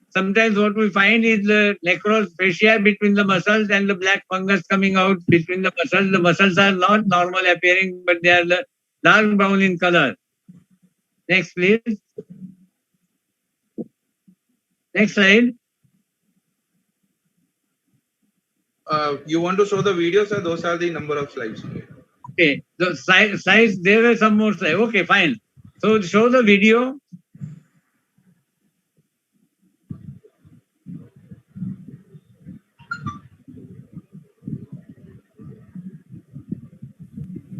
Sometimes what we find is the necrose fascia between the muscles and the black fungus coming out between the muscles. The muscles are not normal appearing, but they are the dark brown in color. Next, please. Next slide. You want to show the videos, or those are the number of slides? Okay, the slides, there were some more slides. Okay, fine. So show the video.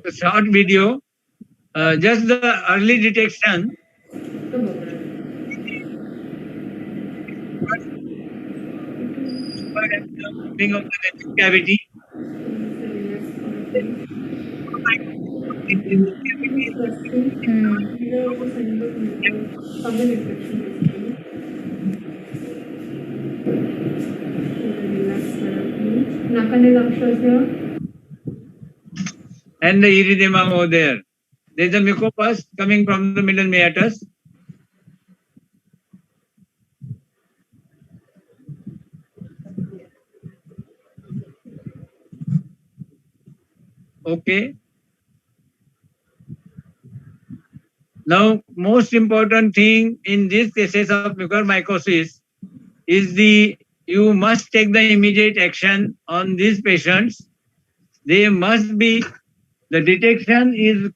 The short video, just the early detection. Opening of the nasal cavity. And the erythema over there. There's a mucopus coming from the middle meatus. Okay. Now, most important thing in this cases of mucormycosis is you must take the immediate action on these patients. They must be, the detection is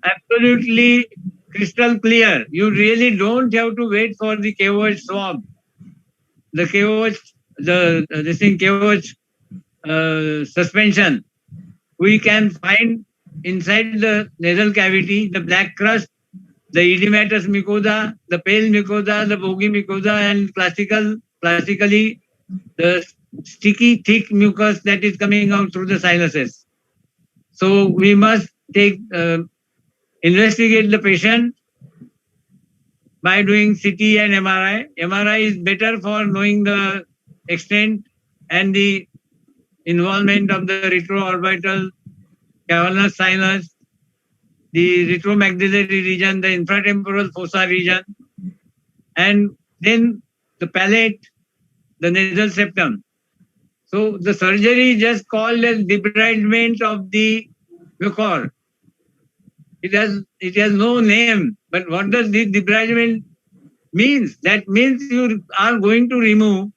absolutely crystal clear. You really don't have to wait for the KOH swab. The KOH, KOH suspension. We can find inside the nasal cavity the black crust, the edematous mucosa, the pale mucosa, the boggy mucosa, and classically the sticky, thick mucus that is coming out through the sinuses. So we must investigate the patient by doing CT and MRI. MRI is better for knowing the extent and the involvement of the retroorbital cavernous sinus, the retromaxillary region, the infratemporal fossa region, and then the palate, the nasal septum. So the surgery is just called as debridement of the mucor. It has no name, but what does this debridement means? That means you are going to remove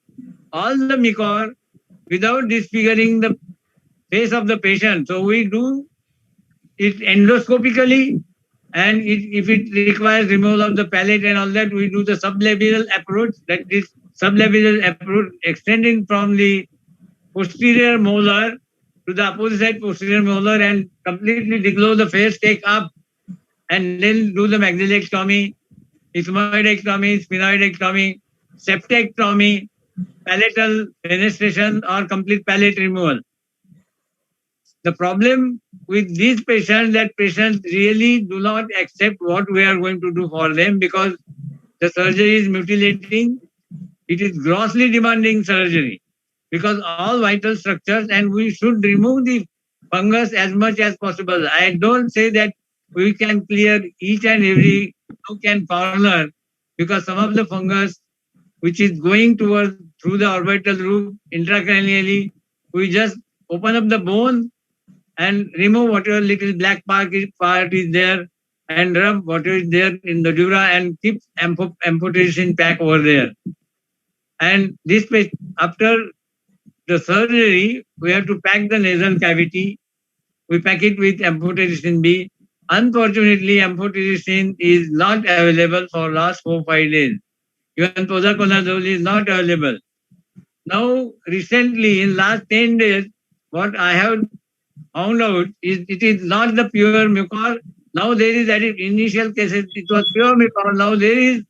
all the mucor without disfiguring the face of the patient. So we do it endoscopically, and if it requires removal of the palate and all that, we do the sublabial approach. That is sublabial approach extending from the posterior molar to the opposite side posterior molar and completely declose the face, take up, and then do the maxillectomy, ethmoidectomy, sphenoidectomy, septectomy, palatal fenestration, or complete palate removal. The problem with these patients, that patients really do not accept what we are going to do for them, because the surgery is mutilating. It is grossly demanding surgery because all vital structures, and we should remove the fungus as much as possible. I don't say that we can clear each and every nook and corner, because some of the fungus which is going through the orbital root intracranially, we just open up the bone and remove whatever little black part is there and rub whatever is there in the dura and keep amputation pack over there. And this after the surgery, we have to pack the nasal cavity. We pack it with amphotericin B. Unfortunately, amphotericin is not available for last 4-5 days. Even Fluconazole is not available. Now, recently, in last 10 days, what I have found out is it is not the pure mucor. Now there is, at initial cases, it was pure mucor. Now there is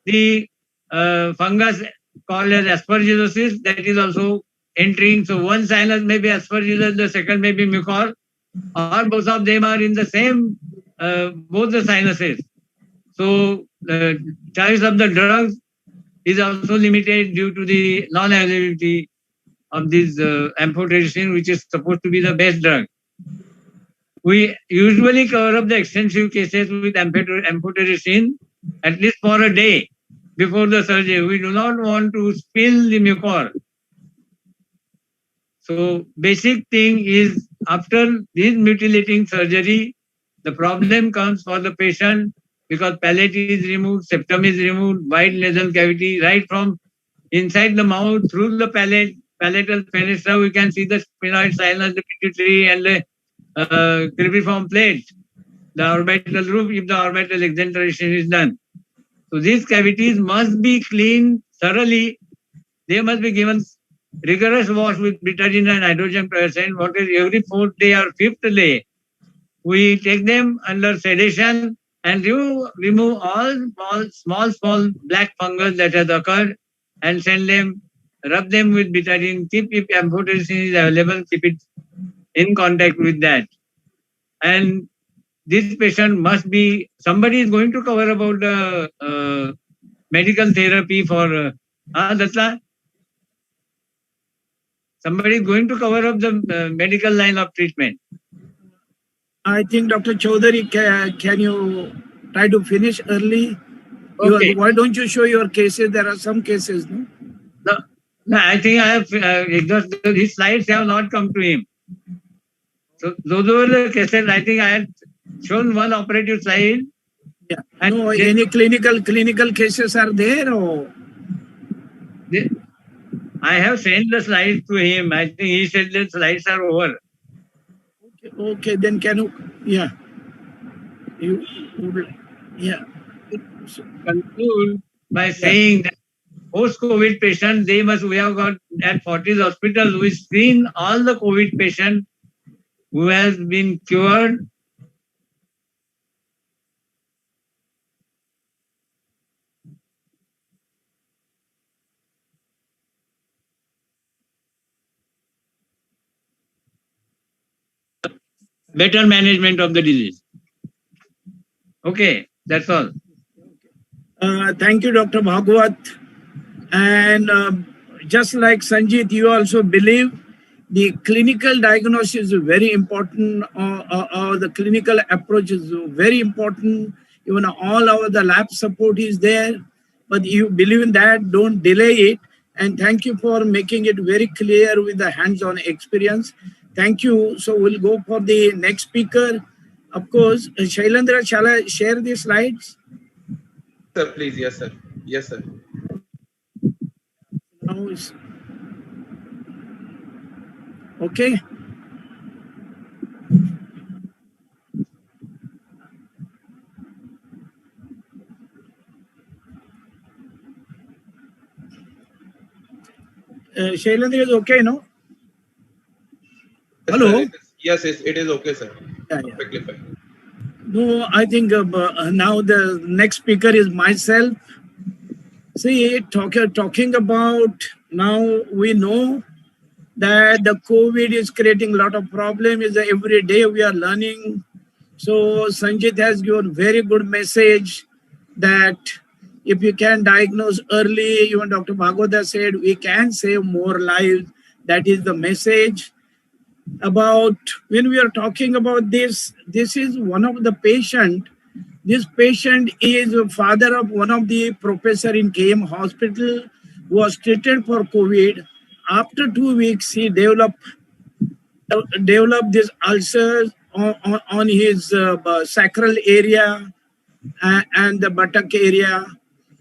the fungus called as aspergillosis that is also entering. So one sinus may be aspergillus, the second may be mucor, or both of them are in the same, both the sinuses. So the choice of the drugs is also limited due to the non-availability of this amphotericin, which is supposed to be the best drug. We usually cover up the extensive cases with amphotericin at least for a day before the surgery. We do not want to spill the mucor. So basic thing is, after this mutilating surgery, the problem comes for the patient because palate is removed, septum is removed, wide nasal cavity, right from inside the mouth through the palatal fenestra, we can see the sphenoid sinus, the pituitary, and the cribriform plate, the orbital roof, if the orbital exenteration is done. So these cavities must be cleaned thoroughly. They must be given rigorous wash with betadine and hydrogen peroxide. What is every 4th day or 5th day, we take them under sedation and remove all small black fungus that has occurred and send them, rub them with betadine. Keep, if amphotericin is available, keep it in contact with that. And this patient must be, somebody is going to cover about the medical therapy for Datta. Somebody is going to cover up the medical line of treatment. I think Dr. Chaudhary, can you try to finish early? Okay. Why don't you show your cases? There are some cases, no? No, I think I have, his slides have not come to him. So those were the cases. I think I had shown one operative slide. Yeah. No, any clinical cases are there, or? I have sent the slides to him. I think he said the slides are over. Okay, then can you, yeah. Yeah. Conclude by saying that post-COVID patients, we have got at Fortis hospitals, we screen all the COVID patients who has been cured. Better management of the disease. Okay, that's all. Thank you, Dr. Bhagwat. And just like Sanjit, you also believe the clinical diagnosis is very important, or the clinical approach is very important. Even all the lab support is there, but you believe in that, don't delay it. And thank you for making it very clear with the hands-on experience. Thank you. So we'll go for the next speaker. Of course, Shailendra, shall I share the slides? Sir, please. Yes, sir. Yes, sir. Now it's okay. Shailendra is okay, no? Yes, Hello? sir, yes, it is okay, sir. Yeah. Perfectly fine. No, I think now the next speaker is myself. See, talking about, now we know that the COVID is creating a lot of problems. Every day we are learning. So Sanjit has given very good message that if you can diagnose early, even Dr. Bhagwata said, we can save more lives. That is the message. About when we are talking about this is one of the patient. This patient is a father of one of the professor in KM hospital who was treated for COVID. After 2 weeks, he developed this ulcers on his sacral area and the buttock area.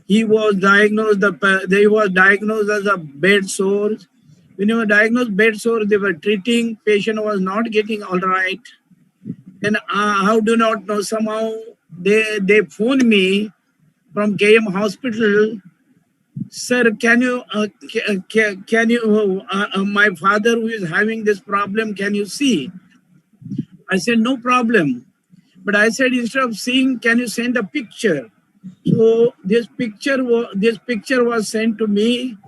He was diagnosed as a bed sores. When you were diagnosed bed sores, they were treating. Patient was not getting all right. Then how do not know, somehow they phoned me from KM hospital. Sir, can you my father who is having this problem, can you see? I said, no problem. But I said, instead of seeing, can you send a picture? So this picture was sent to me.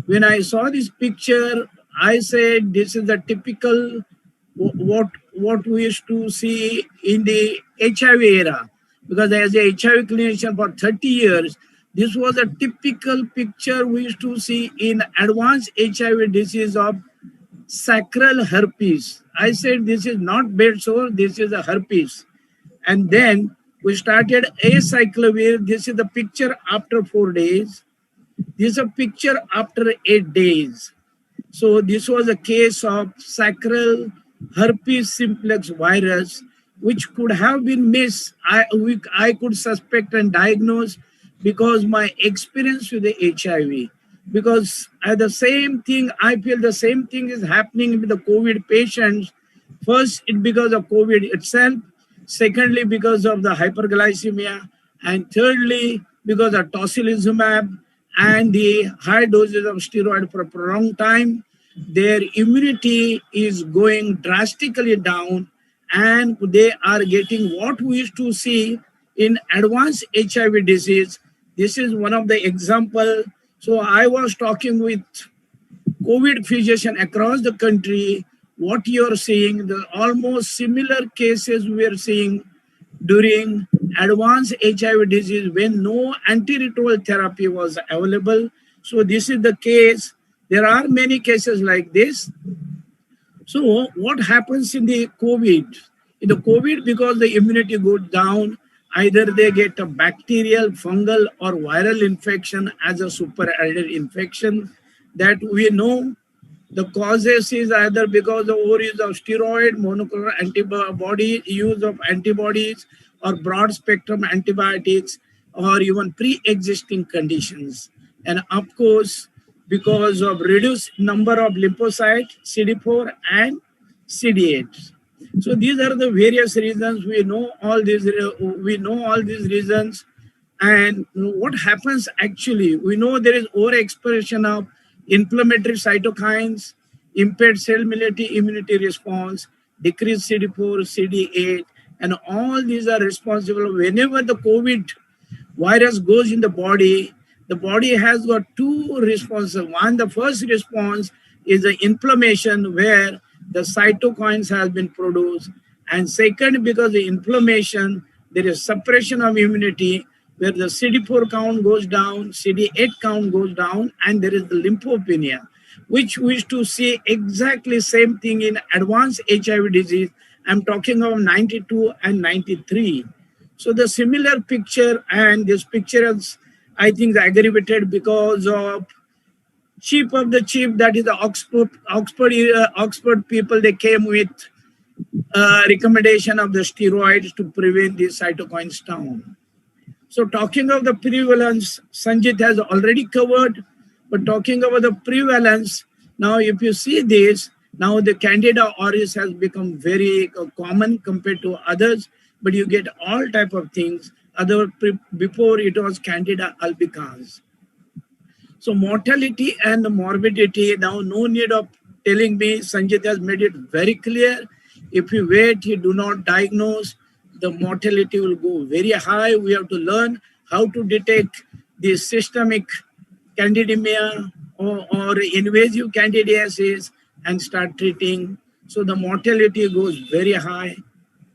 When I saw this picture, I said this is the typical what we used to see in the HIV era, because as a HIV clinician for 30 years, this was a typical picture we used to see in advanced HIV disease of sacral herpes. I said this is not bed sore, this is a herpes. And then we started acyclovir. This is the picture after 4 days. This is a picture after 8 days. So this was a case of sacral herpes simplex virus, which could have been missed. I could suspect and diagnose because my experience with the HIV. Because the same thing, I feel the same thing is happening with the COVID patients. First, it because of COVID itself. Secondly, because of the hyperglycemia. And thirdly, because of tocilizumab and the high doses of steroid for a prolonged time, their immunity is going drastically down, and they are getting what we used to see in advanced HIV disease. This is one of the example. So I was talking with COVID physician across the country. What you're seeing, the almost similar cases we are seeing during advanced HIV disease when no antiretroviral therapy was available. So this is the case. There are many cases like this. So what happens in the COVID? In the COVID, because the immunity goes down, either they get a bacterial, fungal, or viral infection as a superadded infection that we know. The causes is either because of overuse of steroid, monoclonal antibody, use of antibodies, or broad spectrum antibiotics, or even pre-existing conditions. And of course, because of reduced number of lymphocytes, CD4 and CD8. So these are the various reasons. We know all these reasons. And what happens actually, we know there is overexpression of inflammatory cytokines, impaired cell immunity response, decreased CD4, CD8, and all these are responsible. Whenever the COVID virus goes in the body has got two responses. One, the first response is the inflammation where the cytokines have been produced. And second, because the inflammation, there is suppression of immunity where the CD4 count goes down, CD8 count goes down, and there is the lymphopenia, which we used to see exactly same thing in advanced HIV disease. I'm talking of 92 and 93. So the similar picture, and this picture is, I think, aggravated because of chief of the chief, that is the Oxford people, they came with recommendation of the steroids to prevent the cytokines down. So talking of the prevalence, Sanjit has already covered, but talking about the prevalence, now if you see this, now the Candida auris has become very common compared to others, but you get all type of things. Before it was Candida albicans. So mortality and morbidity, now no need of telling me, Sanjit has made it very clear. If you wait, you do not diagnose, the mortality will go very high. We have to learn how to detect the systemic candidemia or invasive candidiasis and start treating. So the mortality goes very high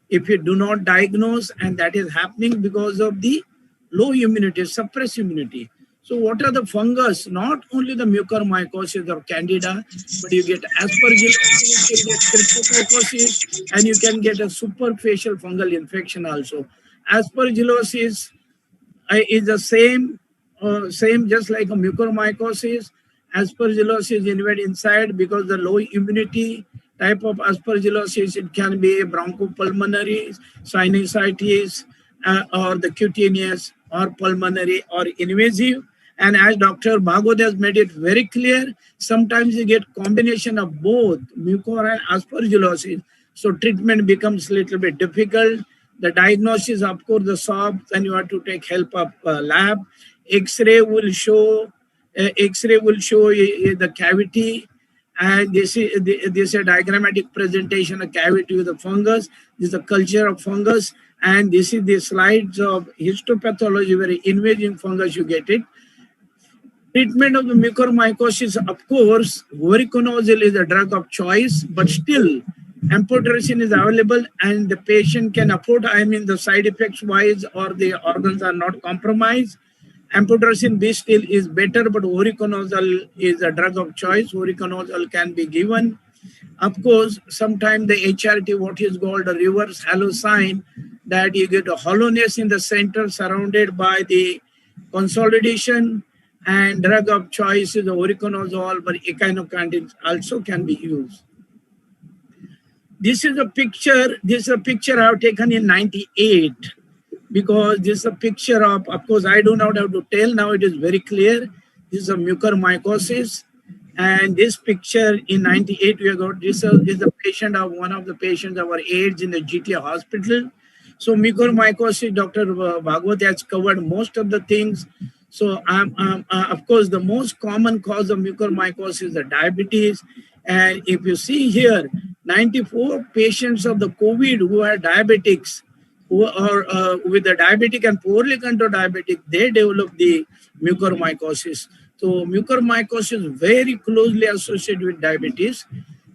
if you do not diagnose, and that is happening because of the low immunity, suppressed immunity. So what are the fungus? Not only the mucormycosis or candida, but you get aspergillosis, you get cryptococcosis, and you can get a superfacial fungal infection also. Aspergillosis is the same just like a mucormycosis. Aspergillosis invade inside because the low immunity type of aspergillosis. It can be bronchopulmonary, sinusitis, or the cutaneous or pulmonary or invasive. And as Dr. Bhagwat has made it very clear, sometimes you get combination of both mucor and aspergillosis. So treatment becomes a little bit difficult. The diagnosis, of course, the swab, then you have to take help of lab. X-ray will show the cavity, and this is a diagrammatic presentation of cavity with the fungus. This is a culture of fungus, and this is the slides of histopathology, very invasive fungus you get it. Treatment of the mucormycosis, of course, voriconazole is a drug of choice, but still amphotericin is available and the patient can afford, I mean, the side effects wise or the organs are not compromised. Amphotericin B still is better, but voriconazole is a drug of choice. Voriconazole can be given. Of course, sometimes the HRT, what is called a reverse halo sign, that you get a hollowness in the center surrounded by the consolidation, and drug of choice is the voriconazole, but echinocandins also can be used. This is a picture I have taken in 98, because this is a picture of course, I do not have to tell, now it is very clear. This is a mucormycosis. And this picture in 98, we got this is the patient of one of the patients of our AIDS in the GTA hospital. So mucormycosis, Dr. Bhagwat has covered most of the things. So of course, the most common cause of mucormycosis is the diabetes. And if you see here, 94 patients of the COVID who are diabetics, who are with the diabetic and poorly controlled diabetic, they develop the mucormycosis. So mucormycosis is very closely associated with diabetes.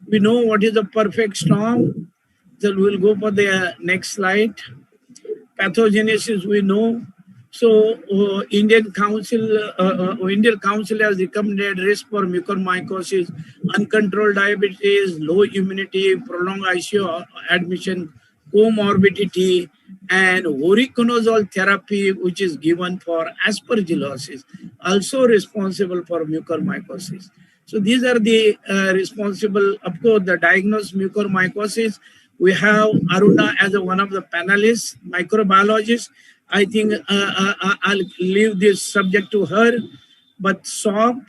We know what is the perfect storm. So we'll go for the next slide. Pathogenesis we know. So Indian Council has recommended risk for mucormycosis, uncontrolled diabetes, low immunity, prolonged ICU admission, comorbidity, and voriconazole therapy, which is given for aspergillosis, also responsible for mucormycosis. So these are the responsible, of course, the diagnosed mucormycosis. We have Aruna as one of the panelists, microbiologist. I think I'll leave this subject to her, but SOB,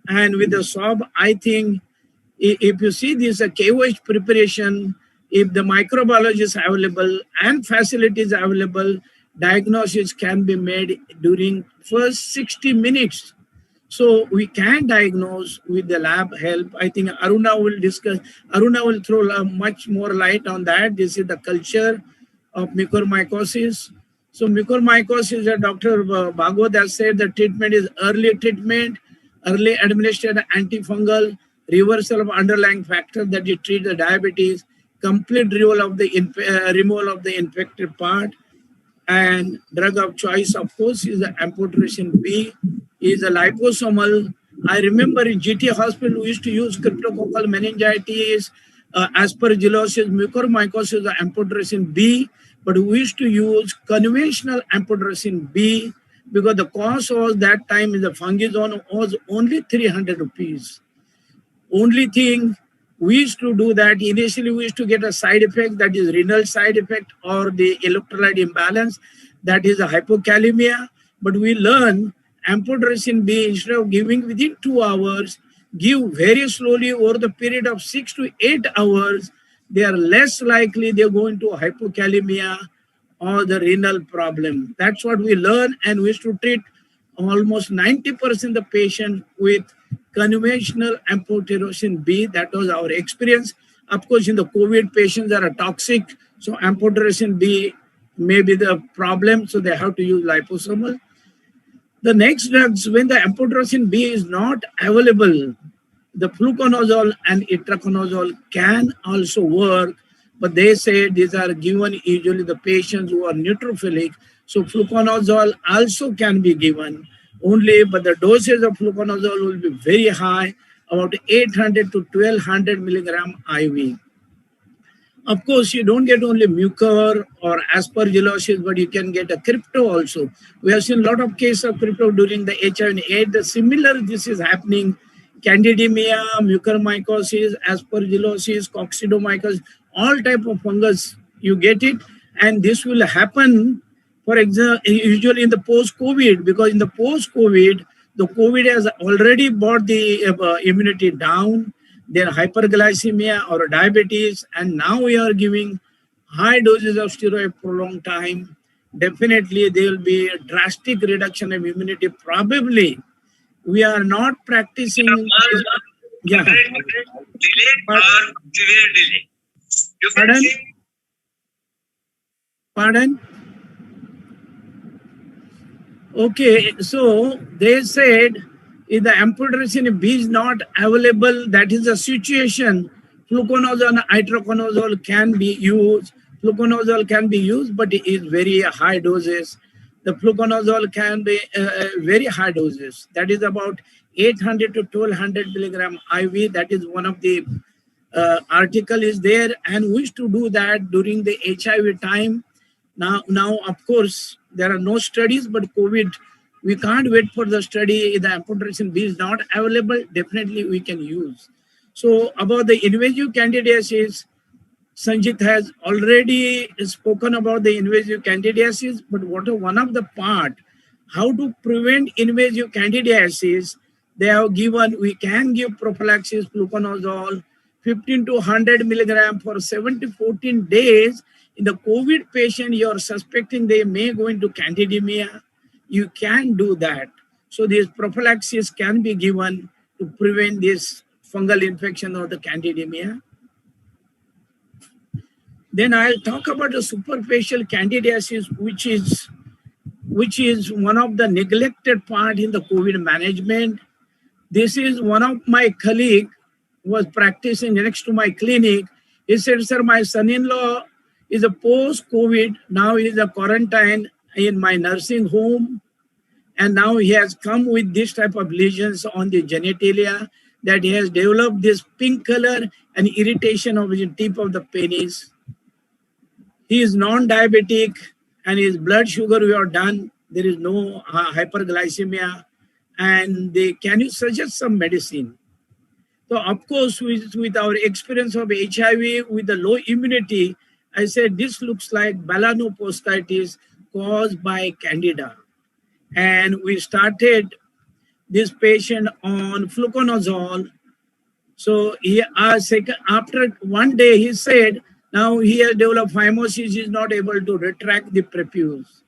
and with the SOB, I think if you see this KOH preparation, if the microbiologist is available and facilities available, diagnosis can be made during first 60 minutes. So we can diagnose with the lab help. I think Aruna will throw much more light on that. This is the culture of mucormycosis. So mucormycosis, Dr. Bhagwat has said the treatment is early treatment, early administered antifungal, reversal of underlying factor that you treat the diabetes, complete removal of the infected part, and drug of choice, of course, is the amphotericin B, is a liposomal. I remember in GT hospital, we used to use cryptococcal meningitis, aspergillosis, mucormycosis, amphotericin B, but we used to use conventional amphotericin B because the cost was that time in the fungizone was only 300 rupees. Only thing, we used to do that initially, we used to get a side effect, that is renal side effect or the electrolyte imbalance, that is a hypokalemia. But we learn amphotericin B, instead of giving within 2 hours, give very slowly over the period of 6 to 8 hours. They are less likely they go into hypokalemia or the renal problem. That's what we learn, and we used to treat almost 90% of the patient with conventional amphotericin B. That was our experience. Of course, in the COVID, patients are toxic, so amphotericin B may be the problem, so they have to use liposomal. The next drugs, when the amphotericin B is not available, the fluconazole and itraconazole can also work, but they say these are given usually the patients who are neutrophilic. So fluconazole also can be given only, but the dosage of fluconazole will be very high, about 800 to 1200 milligram IV. Of course, you don't get only mucor or aspergillosis, but you can get a crypto also. We have seen a lot of cases of crypto during the HIV and AIDS. Similar, this is happening. Candidemia, mucormycosis, aspergillosis, coccidomycosis, all type of fungus, you get it. And this will happen, for example, usually in the post-COVID, because in the post-COVID, the COVID has already brought the immunity down, their hyperglycemia or diabetes, and now we are giving high doses of steroid for a long time. Definitely, there will be a drastic reduction of immunity. Probably, we are not practicing. Yeah. Pardon? Pardon? Okay, so they said If the amphotericin B is not available, that is the situation. Fluconazole and itraconazole can be used. Fluconazole can be used, but it is very high doses. The fluconazole can be very high doses. That is about 800 to 1200 milligram IV. That is one of the article is there, and we used to do that during the HIV time. Now, of course, there are no studies, but COVID, we can't wait for the study. If the amphotericin B is not available, definitely we can use. So about the invasive candidiasis, Sanjit has already spoken about the invasive candidiasis, but what one of the part, how to prevent invasive candidiasis, they have given, we can give prophylaxis fluconazole, 15 to 100 milligram for 7 to 14 days. In the COVID patient, you are suspecting they may go into candidemia, you can do that. So this prophylaxis can be given to prevent this fungal infection or the candidemia. Then I'll talk about the superfacial candidiasis, which is one of the neglected part in the COVID management. This is one of my colleague was practicing next to my clinic. He said, sir, my son-in-law is a post-COVID. Now he is a quarantine in my nursing home. And now he has come with this type of lesions on the genitalia, that he has developed this pink color and irritation of the tip of the penis. He is non-diabetic and his blood sugar we are done. There is no hyperglycemia. And can you suggest some medicine? So of course, with our experience of HIV, with the low immunity, I said this looks like melanopostitis caused by Candida. And we started this patient on fluconazole. So after one day, he said, now he has developed phimosis, he is not able to retract the prepuce.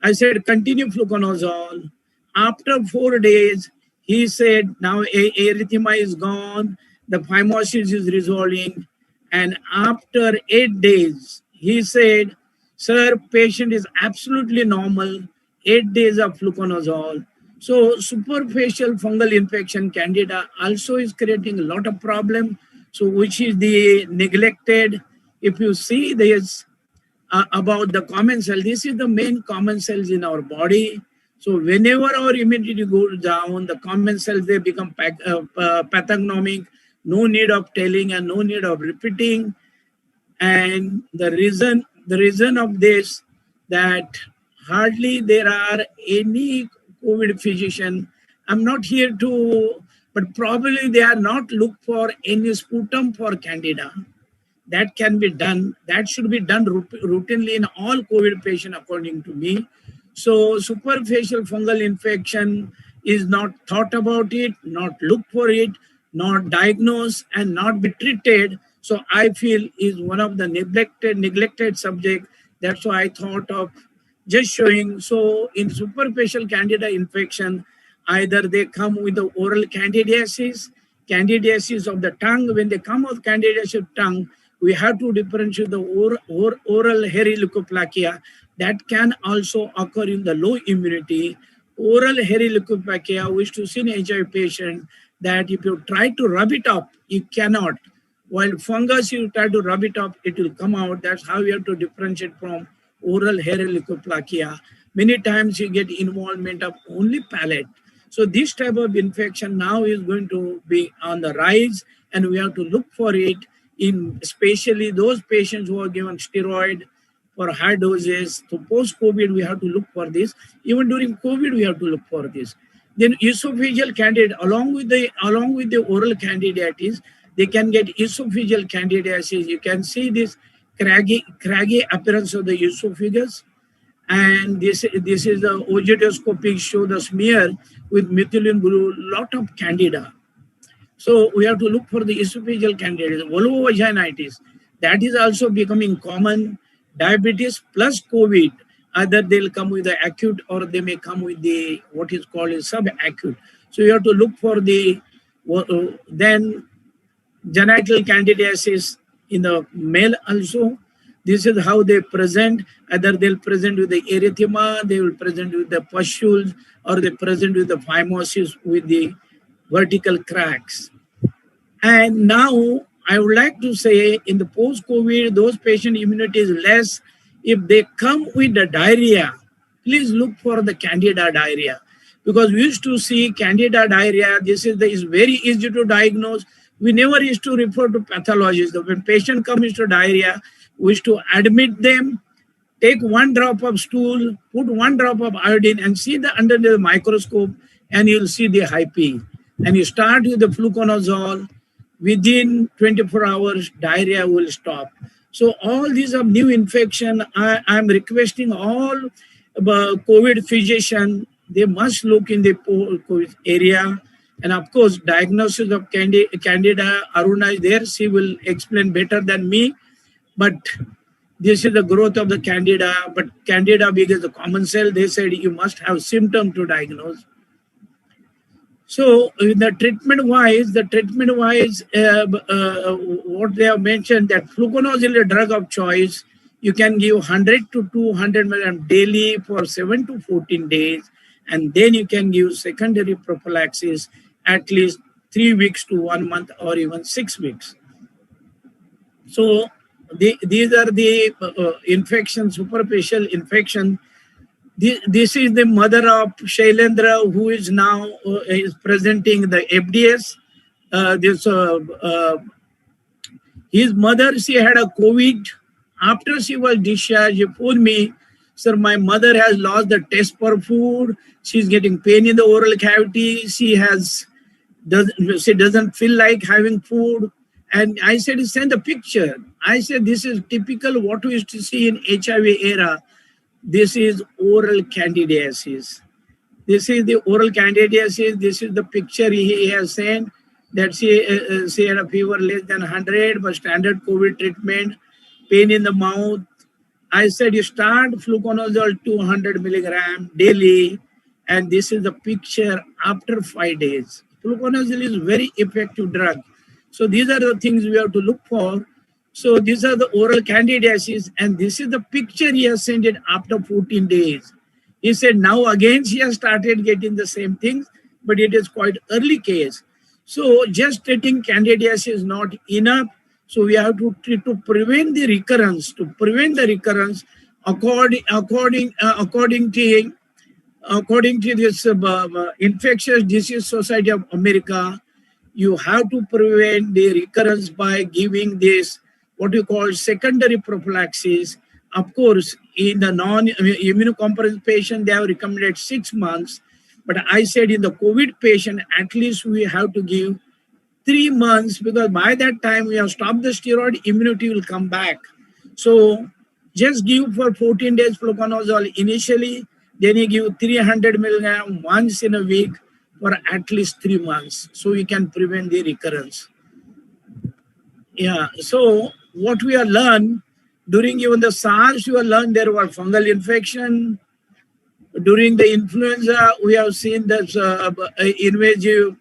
I said, continue fluconazole. After 4 days, he said, now erythema is gone, the phimosis is resolving. And after 8 days, he said, sir, patient is absolutely normal, 8 days of fluconazole. So superficial fungal infection, Candida, also is creating a lot of problem. So which is the neglected. If you see this about the common cell, this is the main common cells in our body. So whenever our immunity goes down, the common cells, they become pathognomic, no need of telling and no need of repeating. And the reason of this, that hardly there are any COVID physician. I'm not here to, but probably they are not look for any sputum for Candida. That can be done. That should be done routinely in all COVID patients, according to me. So superficial fungal infection is not thought about it, not look for it, not diagnosed, and not be treated. So I feel is one of the neglected subject. That's why I thought of just showing. So in superficial Candida infection, either they come with the oral candidiasis of the tongue. When they come with candidiasis of tongue, we have to differentiate the oral hairy leukoplakia. That can also occur in the low immunity. Oral hairy leukoplakia, we used to see in HIV patient that if you try to rub it up, you cannot. While fungus, you try to rub it up, it will come out. That's how you have to differentiate from oral hairy leukoplakia. Many times you get involvement of only palate. So this type of infection now is going to be on the rise, and we have to look for it in especially those patients who are given steroid for high doses. So post-COVID, we have to look for this. Even during COVID, we have to look for this. Then esophageal candida, along with the oral candidiasis, they can get esophageal candidiasis. You can see this craggy appearance of the esophagus. And this is the ogiotoscopic show the smear with methylene blue, lot of Candida. So we have to look for the esophageal Candida. Vulvovaginitis, that is also becoming common. Diabetes plus COVID, either they'll come with the acute or they may come with the what is called a subacute. So you have to look for the then genital candidiasis in the male also. This is how they present. Either they'll present with the erythema, they will present with the pustules, or they present with the phimosis with the vertical cracks. And now I would like to say in the post-COVID, those patient immunity is less. If they come with the diarrhea, please look for the Candida diarrhea. Because we used to see Candida diarrhea, this is very easy to diagnose. We never used to refer to pathologists. When patient comes to diarrhea, we used to admit them, take 1 drop of stool, put 1 drop of iodine and see the under the microscope, and you'll see the high P. And you start with the fluconazole. Within 24 hours, diarrhea will stop. So all these are new infection. I'm requesting all COVID physician, they must look in the COVID area. And of course, diagnosis of Candida, Aruna is there. She will explain better than me. But this is the growth of the Candida. But Candida, because the common cell, they said you must have symptom to diagnose. So the treatment-wise, what they have mentioned that fluconazole is a drug of choice. You can give 100 to 200 milligram daily for 7 to 14 days. And then you can give secondary prophylaxis at least 3 weeks to 1 month or even 6 weeks. So these are the infections, superficial infection. This is the mother of Shailendra, who is now is presenting the FDS. His mother, she had a COVID. After she was discharged, she told me, sir, my mother has lost the taste for food. She's getting pain in the oral cavity. She doesn't feel like having food. And I said, send a picture. I said, this is typical what we used to see in HIV era. This is oral candidiasis. This is the oral candidiasis. This is the picture he has sent that she had a fever less than 100, but standard COVID treatment, pain in the mouth. I said, you start fluconazole 200 milligram daily, and this is the picture after 5 days. Fluconazole is very effective drug. So these are the things we have to look for. So these are the oral candidiasis, and this is the picture he has sent it after 14 days. He said now again she has started getting the same things, but it is quite early case. So just treating candidiasis is not enough. So we have to treat to prevent the recurrence. To prevent the recurrence, according to this Infectious Disease Society of America, you have to prevent the recurrence by giving this what we call secondary prophylaxis. Of course, in the non-immunocompromised patient, they have recommended 6 months. But I said in the COVID patient, at least we have to give 3 months, because by that time we have stopped the steroid, immunity will come back. So just give for 14 days fluconazole initially, then you give 300 milligram once in a week for at least 3 months. So you can prevent the recurrence. Yeah, so what we have learned during even the SARS, we have learned there were fungal infection. During the influenza, we have seen that invasive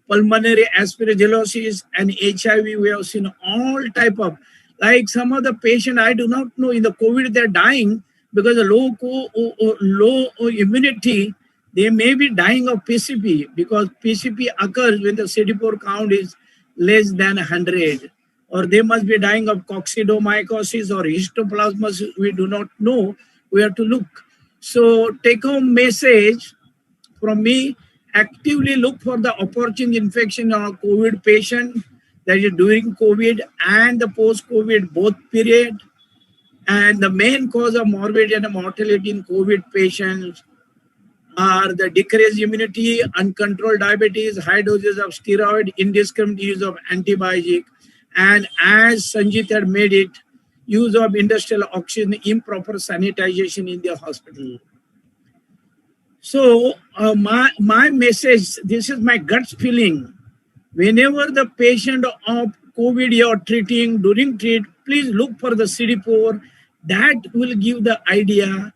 pulmonary aspergillosis, and HIV, we have seen all type of, like some of the patient, I do not know, in the COVID, they're dying because of low immunity. They may be dying of PCP, because PCP occurs when the CD4 count is less than 100. Or they must be dying of coccidomycosis or histoplasmosis. We do not know. We have to look. So take home message from me, actively look for the opportune infection on a COVID patient, that is during COVID and the post-COVID both period. And the main cause of morbidity and mortality in COVID patients are the decreased immunity, uncontrolled diabetes, high doses of steroid, indiscriminate use of antibiotic, and as Sanjit had made it, use of industrial oxygen, improper sanitization in the hospital. So my message, this is my gut feeling. Whenever the patient of COVID you are treating, during treat, please look for the CD4. That will give the idea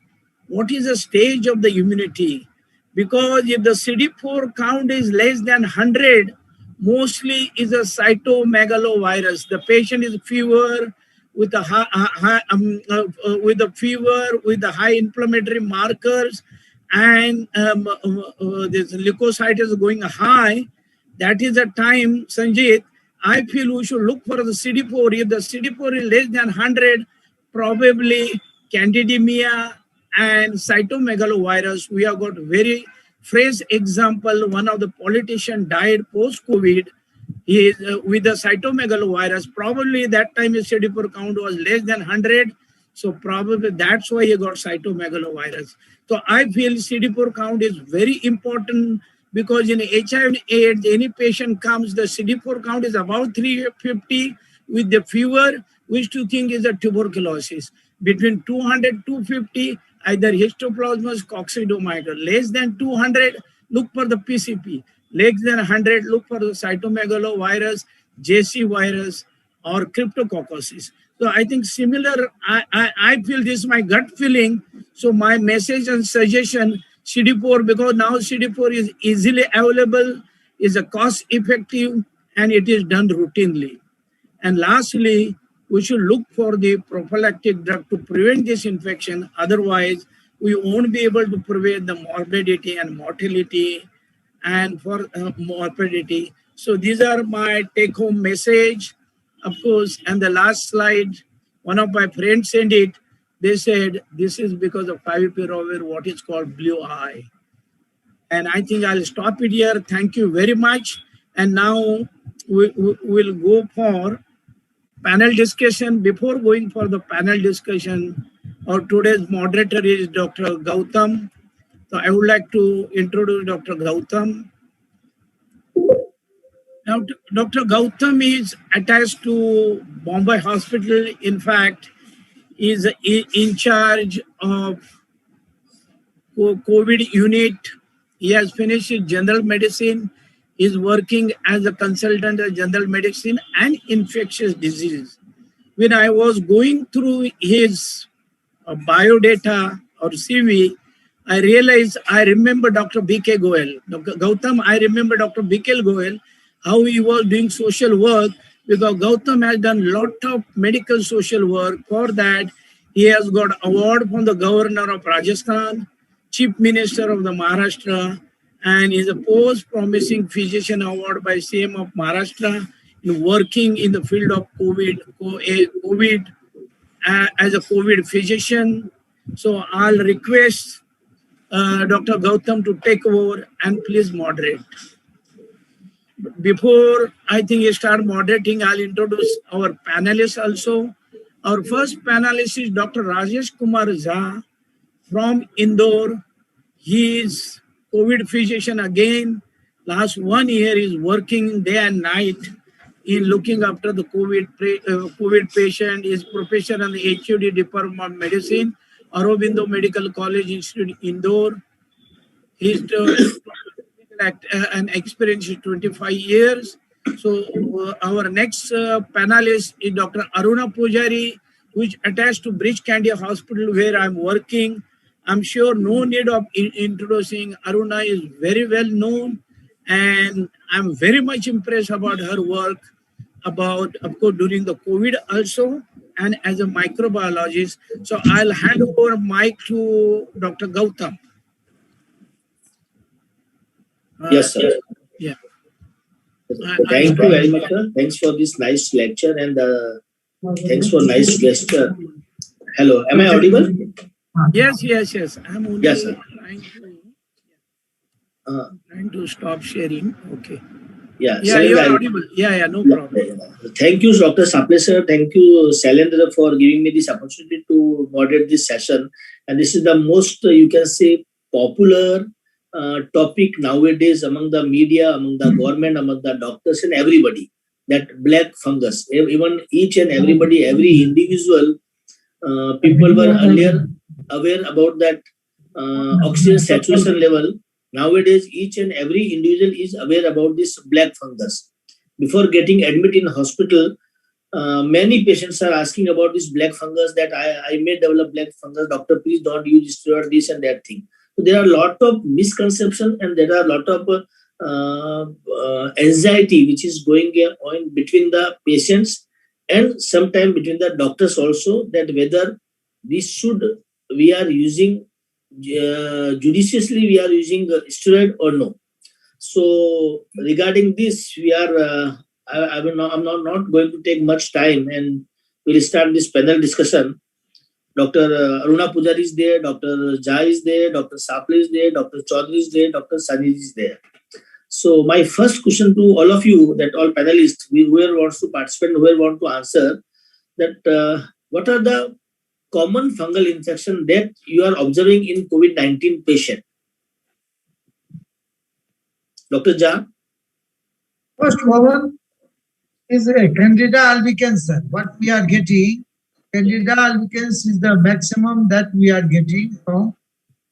what is the stage of the immunity. Because if the CD4 count is less than 100, mostly is a cytomegalovirus. The patient is fever, with the with the fever, with the high inflammatory markers, and this leukocyte is going high, that is the time, Sanjit, I feel we should look for the CD4. If the CD4 is less than 100, probably Candidemia and cytomegalovirus. We have got very fresh example. One of the politicians died post-COVID. He is with the cytomegalovirus. Probably that time his CD4 count was less than 100. So probably that's why he got cytomegalovirus. So I feel CD4 count is very important, because in HIV/AIDS, any patient comes, the CD4 count is about 350 with the fever, which to think is a tuberculosis. Between 200 250, either histoplasmus coccidomyces. Less than 200, look for the PCP. Less than 100, look for the cytomegalovirus, JC virus, or cryptococcosis. So I think similar, I feel this is my gut feeling. So my message and suggestion, CD4, because now CD4 is easily available, is a cost effective, and it is done routinely. And lastly, we should look for the prophylactic drug to prevent this infection. Otherwise, we won't be able to prevent the morbidity and mortality and for morbidity. So these are my take-home message, of course. And the last slide, one of my friends sent it. They said, this is because of favipiravir, what is called blue eye. And I think I'll stop it here. Thank you very much. And now we'll go for panel discussion. Before going for the panel discussion, our today's moderator is Dr. Gautam. So I would like to introduce Dr. Gautam. Now, Dr. Gautam is attached to Bombay Hospital. In fact, is in charge of COVID unit. He has finished his general medicine. Is working as a consultant in general medicine and infectious diseases. When I was going through his biodata or CV, I realized I remember Dr. Beche Goel. Dr. Gautam, I remember Dr. Beche Goel, how he was doing social work, because Gautam has done a lot of medical social work. For that, he has got award from the governor of Rajasthan, chief minister of the Maharashtra, and is a post-promising physician award by CM of Maharashtra in working in the field of COVID as a COVID physician. So I'll request Dr. Gautam to take over and please moderate. Before I think you start moderating, I'll introduce our panelists also. Our first panelist is Dr. Rajesh Kumar Jha from Indore. He is COVID physician again. Last 1 year is working day and night in looking after the COVID patient. His professor in the HUD Department of Medicine, Aurobindo Medical College Institute, Indore. His an experience is 25 years. So our next panelist is Dr. Aruna Pujari, which attached to Bridge Candia Hospital where I'm working. I'm sure no need of introducing. Aruna is very well known, and I'm very much impressed about her work about, of course, during the COVID also, and as a microbiologist. So I'll hand over mic to Dr. Gautam. Yes, sir. Yeah. Thank you very much, sir. Thanks for this nice lecture, and thanks for nice gesture. Hello, am I audible? Yes. I'm only yes, sir. trying to stop sharing. Okay. Yeah, you are audible. Yeah, no problem. Thank you, Dr. Saple sir. Thank you, Shailendra, for giving me this opportunity to moderate this session. And this is the most, you can say, popular topic nowadays among the media, among the government, among the doctors and everybody, that black fungus. Even each and everybody, every individual, people were earlier aware about that oxygen saturation level. Nowadays, each and every individual is aware about this black fungus. Before getting admitted in hospital, many patients are asking about this black fungus, that I may develop black fungus. Doctor, please don't use steroid, this and that thing. So there are a lot of misconceptions, and there are a lot of anxiety which is going on between the patients and sometime between the doctors also, that whether we are using judiciously, we are using steroid or no. So regarding this, we are I'm not going to take much time, and we'll start this panel discussion. Dr. Aruna Pujari is there, Dr. Jha is there, Dr. Saple is there, Dr. Chaudhary is there, Dr. Sanjeev is there. So my first question to all of you, that all panelists, whoever wants to participate, whoever want to answer, that what are the common fungal infection that you are observing in COVID-19 patient? Dr. Jha? First one is a Candida albicans. What we are getting, Candida albicans is the maximum that we are getting from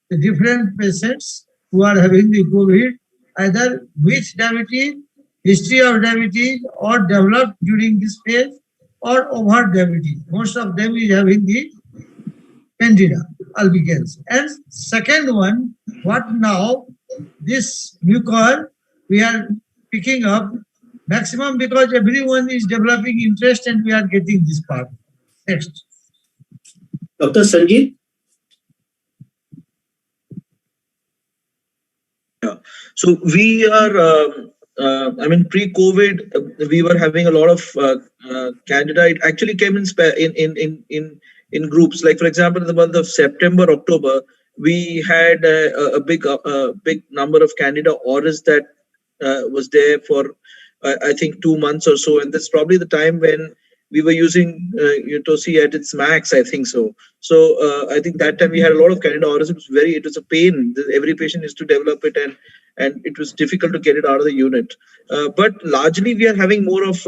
the different patients who are having the COVID, either with diabetes, history of diabetes, or developed during this phase, or overt diabetes. Most of them is having the Candida albicans. And second one, what now, this mucor we are picking up maximum because everyone is developing interest and we are getting this part. Next. Dr. Sanjeev? Yeah. So we are, pre-COVID, we were having a lot of Candida. It actually came in groups. Like, for example, in the month of September, October, we had a big number of Candida auris that was there for, I think, 2 months or so. And that's probably the time when we were using Utosi at its max, I think so. So I think that time we had a lot of Candida auris. It was a pain. Every patient used to develop it, and it was difficult to get it out of the unit. But largely we are having more of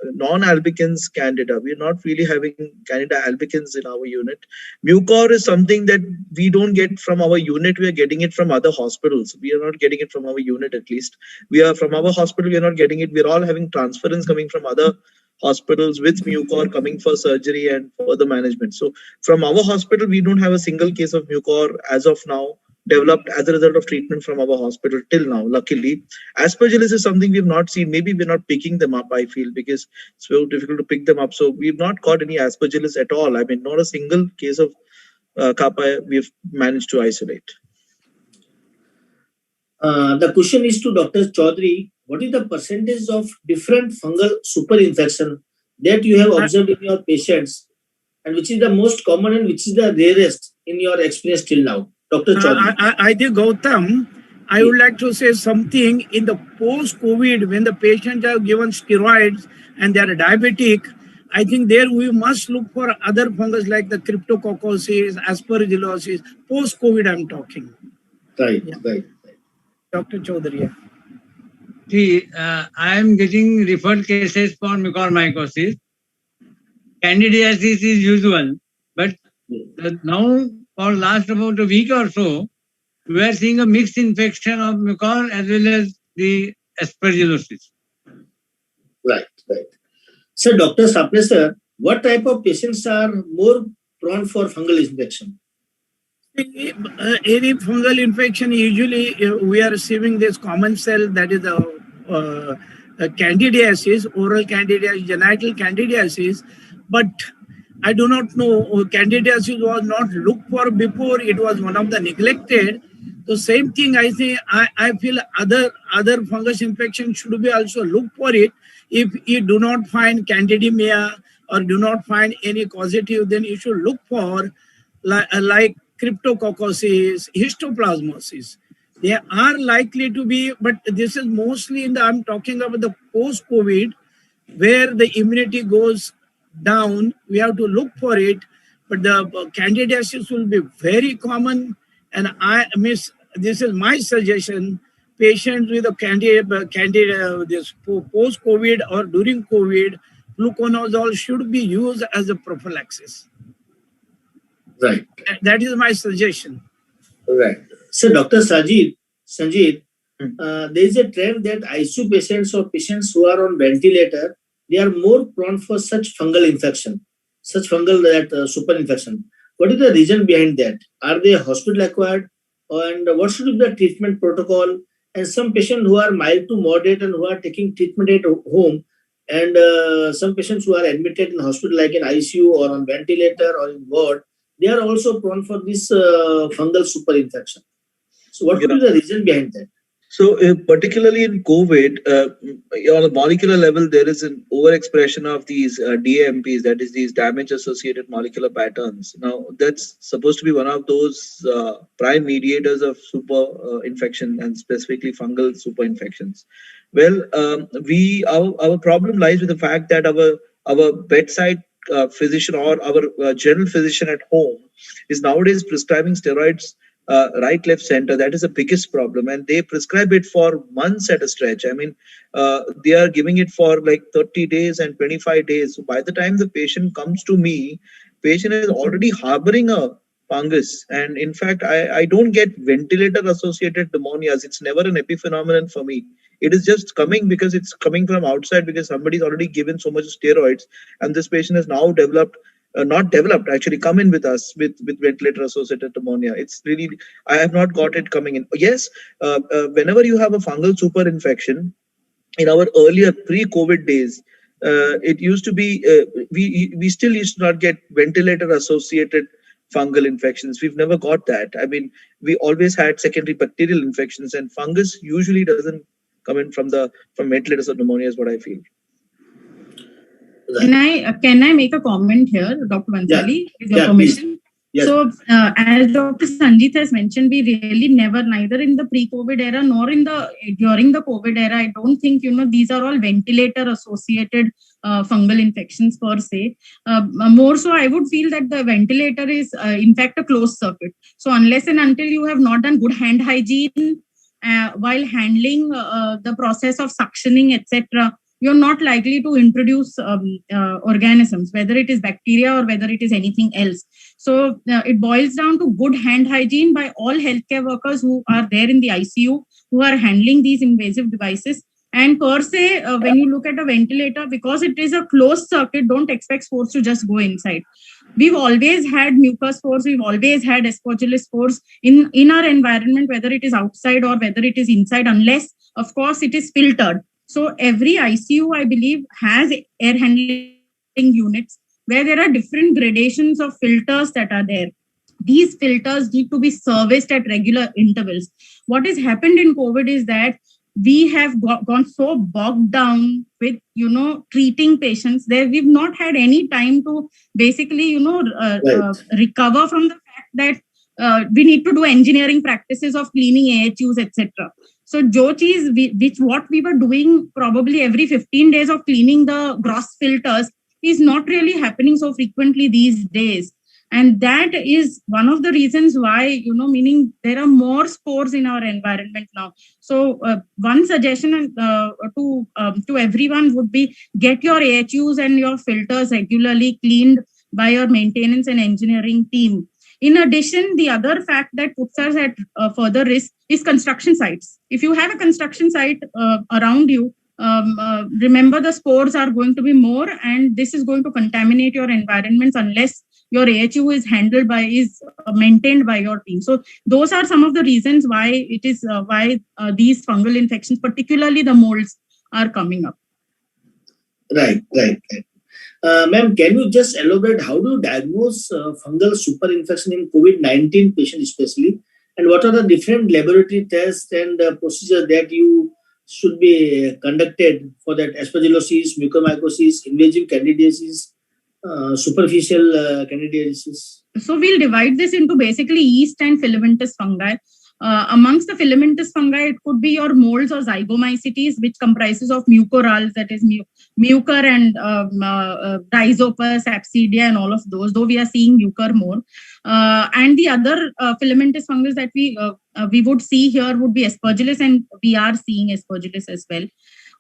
non-albicans Candida. We are not really having Candida albicans in our unit. Mucor is something that we don't get from our unit. We are getting it from other hospitals. We are not getting it from our unit, at least. We are from our hospital. We are not getting it. We are all having transference coming from other hospitals with mucor coming for surgery and further management. So from our hospital, we don't have a single case of mucor as of now developed as a result of treatment from our hospital till now, luckily. Aspergillus is something we have not seen. Maybe we're not picking them up, I feel, because it's very difficult to pick them up. So we've not got any Aspergillus at all. I mean, not a single case of kappa we've managed to isolate. The question is to Dr. Chaudhary. What is the percentage of different fungal superinfection that you have observed in your patients, and which is the most common and which is the rarest in your experience till now? Dr. Chaudhary. I think, Gautam, I would like to say something. In the post-COVID, when the patients are given steroids and they are diabetic, I think there we must look for other fungus like the cryptococcosis, aspergillosis. Post-COVID, I'm talking. Right, Yeah. right. Dr. Chaudhary. See, I am getting referred cases for Macromycosis. Candidiasis is usual, but now for last about a week or so, we are seeing a mixed infection of mucor as well as the aspergillosis. Right, right. So, Dr. Saple, sir, what type of patients are more prone for fungal infection? Any fungal infection, usually we are receiving this common cell, that is the candidiasis, oral candidiasis, genital candidiasis. But I do not know, candidiasis was not looked for before. It was one of the neglected. So same thing, I say, I feel other fungus infection should be also looked for it. If you do not find candidemia or do not find any causative, then you should look for like cryptococcosis, histoplasmosis. They are likely to be, but this is mostly I'm talking about the post-COVID, where the immunity goes down. We have to look for it, but the candidiasis will be very common. And this is my suggestion, patients with a candida, this post-COVID or during COVID, fluconazole should be used as a prophylaxis. Right. That is my suggestion. Right. So, Dr. Sanjeev, there is a trend that ICU patients or patients who are on ventilator, they are more prone for such fungal infection, such fungal super infection. What is the reason behind that? Are they hospital acquired? And what should be the treatment protocol? And some patients who are mild to moderate and who are taking treatment at home, And some patients who are admitted in hospital like in ICU or on ventilator or in ward, they are also prone for this fungal super infection. So what could be the reason behind that? So, particularly in COVID, on a molecular level, there is an overexpression of these DAMPs, that is, these damage-associated molecular patterns. Now, that's supposed to be one of those prime mediators of super infection and specifically fungal super infections. Well, our problem lies with the fact that our bedside physician or our general physician at home is nowadays prescribing steroids right, left, center. That is the biggest problem, and they prescribe it for months at a stretch. I mean, they are giving it for like 30 days and 25 days. So by the time the patient comes to me, patient is already harboring a fungus. And in fact, I don't get ventilator associated pneumonias. It's never an epiphenomenon for me. It is just coming because it's coming from outside because somebody's already given so much steroids, and this patient has now developed not developed, actually come in with us with ventilator associated pneumonia. It's really, I have not got it coming in. Yes, whenever you have a fungal super infection, in our earlier pre-COVID days, it used to be, we still used to not get ventilator associated fungal infections. We've never got that. I mean, we always had secondary bacterial infections, and fungus usually doesn't come in from ventilators or pneumonia is what I feel. Can I make a comment here, Dr. Bansali, with your permission? Yes. So, as Dr. Sanjit has mentioned, we really never, neither in the pre-COVID era nor during the COVID era, I don't think, these are all ventilator-associated fungal infections per se. More so, I would feel that the ventilator is, in fact, a closed circuit. So, unless and until you have not done good hand hygiene while handling the process of suctioning, etc., you're not likely to introduce organisms, whether it is bacteria or whether it is anything else. So it boils down to good hand hygiene by all healthcare workers who are there in the ICU, who are handling these invasive devices. And per se, when you look at a ventilator, because it is a closed circuit, don't expect spores to just go inside. We've always had mucus spores, we've always had Aspergillus spores in our environment, whether it is outside or whether it is inside, unless, of course, it is filtered. So every ICU, I believe, has air handling units where there are different gradations of filters that are there. These filters need to be serviced at regular intervals. What has happened in COVID is that we have gone so bogged down with, treating patients there. We've not had any time to basically, recover from the fact that we need to do engineering practices of cleaning AHUs, etc. So, what we were doing probably every 15 days of cleaning the gross filters is not really happening so frequently these days. And that is one of the reasons why, meaning there are more spores in our environment now. So one suggestion to everyone would be get your AHUs and your filters regularly cleaned by your maintenance and engineering team. In addition, the other fact that puts us at further risk is construction sites. If you have a construction site around you, remember the spores are going to be more, and this is going to contaminate your environments unless your AHU is maintained by your team. So those are some of the reasons why these fungal infections, particularly the molds, are coming up. Right. Ma'am, can you just elaborate how do you diagnose fungal super infection in COVID-19 patients especially, and what are the different laboratory tests and procedures that you should be conducted for that? Aspergillosis, Macromycosis, invasive candidiasis, superficial candidiasis. So we'll divide this into basically yeast and filamentous fungi. Amongst the filamentous fungi, it could be your molds or zygomycetes, which comprises of mucorales, that is mucor and rhizopus, absidia, and all of those, though we are seeing mucor more. And the other filamentous fungus that we would see here would be Aspergillus, and we are seeing Aspergillus as well.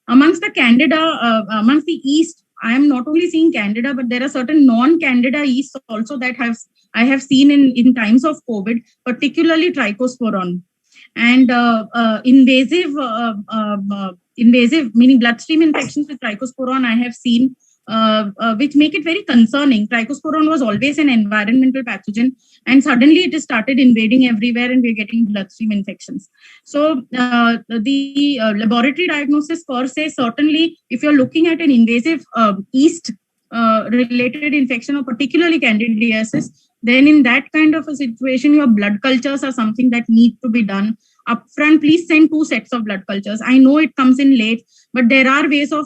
Amongst the Candida, amongst the yeast, I am not only seeing Candida, but there are certain non-Candida yeasts also that I have seen in times of COVID, particularly trichosporon. And invasive, meaning bloodstream infections with trichosporon, I have seen which make it very concerning. Trichosporon was always an environmental pathogen, and suddenly it has started invading everywhere, and we're getting bloodstream infections. So the laboratory diagnosis per se, certainly, if you're looking at an invasive yeast related infection, or particularly candidiasis, then in that kind of a situation, your blood cultures are something that need to be done upfront. Please send 2 sets of blood cultures. I know it comes in late, but there are ways of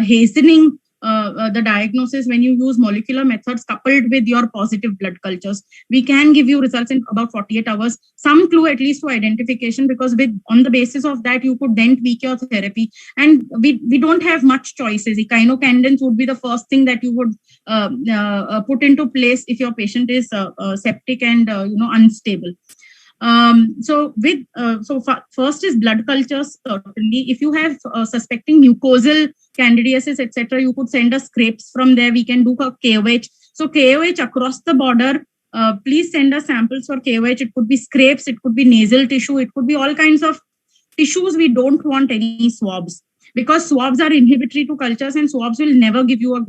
hastening the diagnosis when you use molecular methods coupled with your positive blood cultures. We can give you results in about 48 hours, some clue at least to identification, because on the basis of that, you could then tweak your therapy. And we don't have much choices. Echinocandins would be the first thing that you would put into place if your patient is septic and unstable. First is blood cultures, certainly. If you have suspecting mucosal candidiasis, etc., you could send us scrapes from there. We can do a KOH. So KOH across the border, please send us samples for KOH. It could be scrapes, it could be nasal tissue, it could be all kinds of tissues. We don't want any swabs, because swabs are inhibitory to cultures, and swabs will never give you a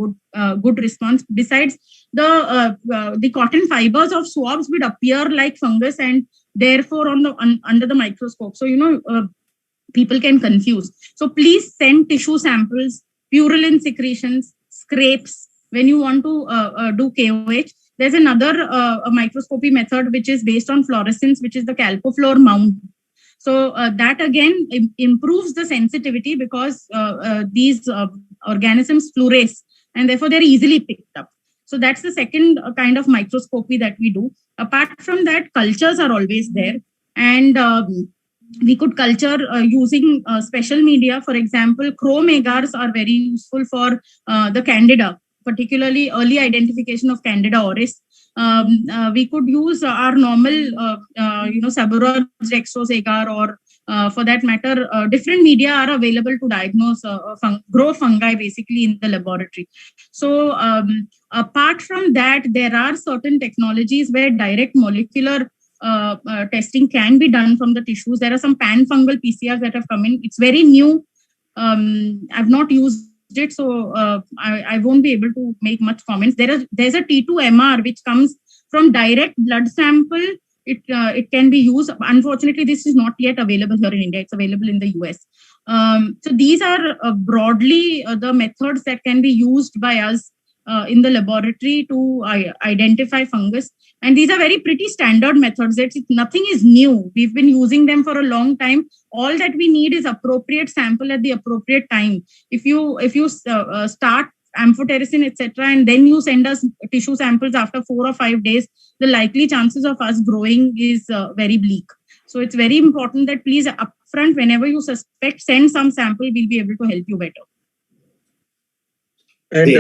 good response. Besides, the cotton fibers of swabs would appear like fungus, and therefore under the microscope. So people can confuse. So please send tissue samples, purulent secretions, scrapes when you want to do KOH. There's another microscopy method which is based on fluorescence, which is the calcofluor mount. So that again improves the sensitivity, because these organisms fluoresce, and therefore they're easily picked up. So that's the second kind of microscopy that we do. Apart from that, cultures are always there, and we could culture using special media. For example, chrome agars are very useful for the Candida, particularly early identification of Candida auris. We could use our normal, Saburaj dextrose agar, or for that matter, different media are available to diagnose grow fungi basically in the laboratory. So apart from that, there are certain technologies where direct molecular testing can be done from the tissues. There are some pan-fungal PCRs that have come in. It's very new. I've not used it, so I won't be able to make much comments. There's a T2MR which comes from direct blood sample. It can be used. Unfortunately, this is not yet available here in India. It's available in the US. So these are broadly the methods that can be used by us in the laboratory to identify fungus. And these are very pretty standard methods. Nothing is new. We've been using them for a long time. All that we need is appropriate sample at the appropriate time. If you start amphotericin, etc., and then you send us tissue samples after 4 or 5 days, the likely chances of us growing is very bleak. So it's very important that please upfront, whenever you suspect, send some sample. We'll be able to help you better. And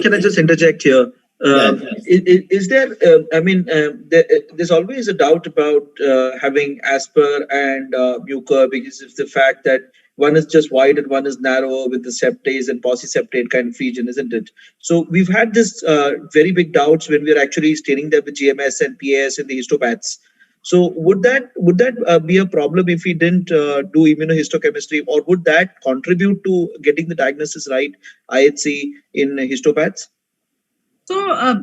can I just interject here? Is there, there's always a doubt about having asper and mucor, because of the fact that one is just wide and one is narrower with the septase and pauciseptate kind of region, isn't it? So we've had this very big doubts when we're actually staining them with GMS and PAS in the histopaths. So would that be a problem if we didn't do immunohistochemistry, or would that contribute to getting the diagnosis right, IHC, in histopaths? So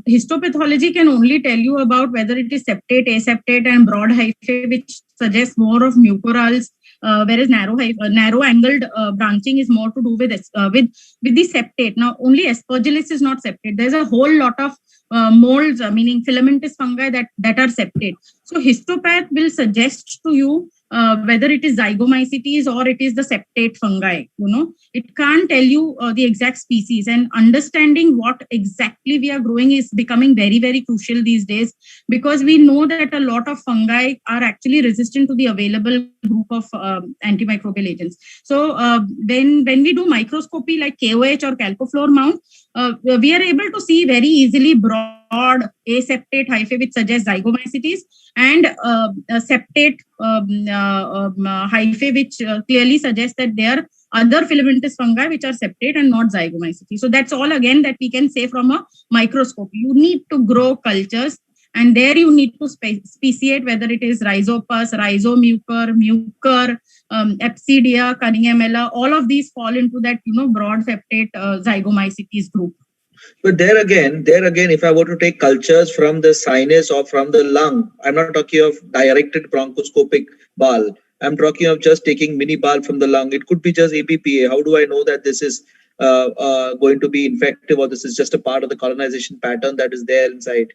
histopathology can only tell you about whether it is septate, aseptate, and broad hyphae, which suggests more of mucorals, whereas narrow-angled branching is more to do with the septate. Now, only Aspergillus is not septate. There's a whole lot of molds, meaning filamentous fungi that are septate. So histopath will suggest to you whether it is zygomycetes or it is the septate fungi. It can't tell you the exact species, and understanding what exactly we are growing is becoming very, very crucial these days, because we know that a lot of fungi are actually resistant to the available group of antimicrobial agents. So when we do microscopy like KOH or calcofluor mount, we are able to see very easily broad aseptate hyphae, which suggests zygomycetes, and septate hyphae, which clearly suggests that they are other filamentous fungi which are septate and not zygomycetes. So that's all again that we can say from a microscope. You need to grow cultures. And there you need to speciate whether it is rhizopus, rhizomucor, mucor, Epsidia, Cunningamella. All of these fall into that, broad septate zygomycetes group. But there again, if I were to take cultures from the sinus or from the lung, I'm not talking of directed bronchoscopic ball. I'm talking of just taking mini ball from the lung. It could be just APPA. How do I know that this is going to be infective, or this is just a part of the colonization pattern that is there inside?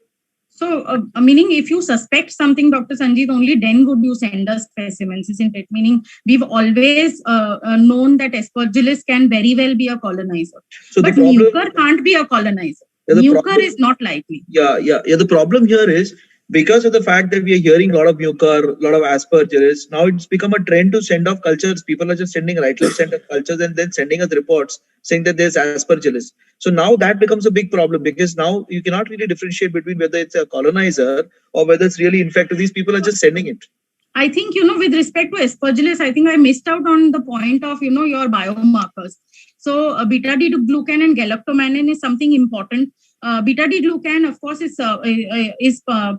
So, meaning if you suspect something, Dr. Sanjeev, only then would you send us specimens, isn't it? Meaning we've always known that Aspergillus can very well be a colonizer. So but mucor can't be a colonizer. Mucor is not likely. Yeah. The problem here is because of the fact that we are hearing a lot of mucor, a lot of Aspergillus. Now it's become a trend to send off cultures. People are just sending left center cultures and then sending us reports saying that there's Aspergillus. So now that becomes a big problem, because now you cannot really differentiate between whether it's a colonizer or whether it's really infected. These people are just sending it. I think, with respect to Aspergillus, I think I missed out on the point of, your biomarkers. So beta-D-glucan and galactomannan is something important. Beta-D-glucan, of course, is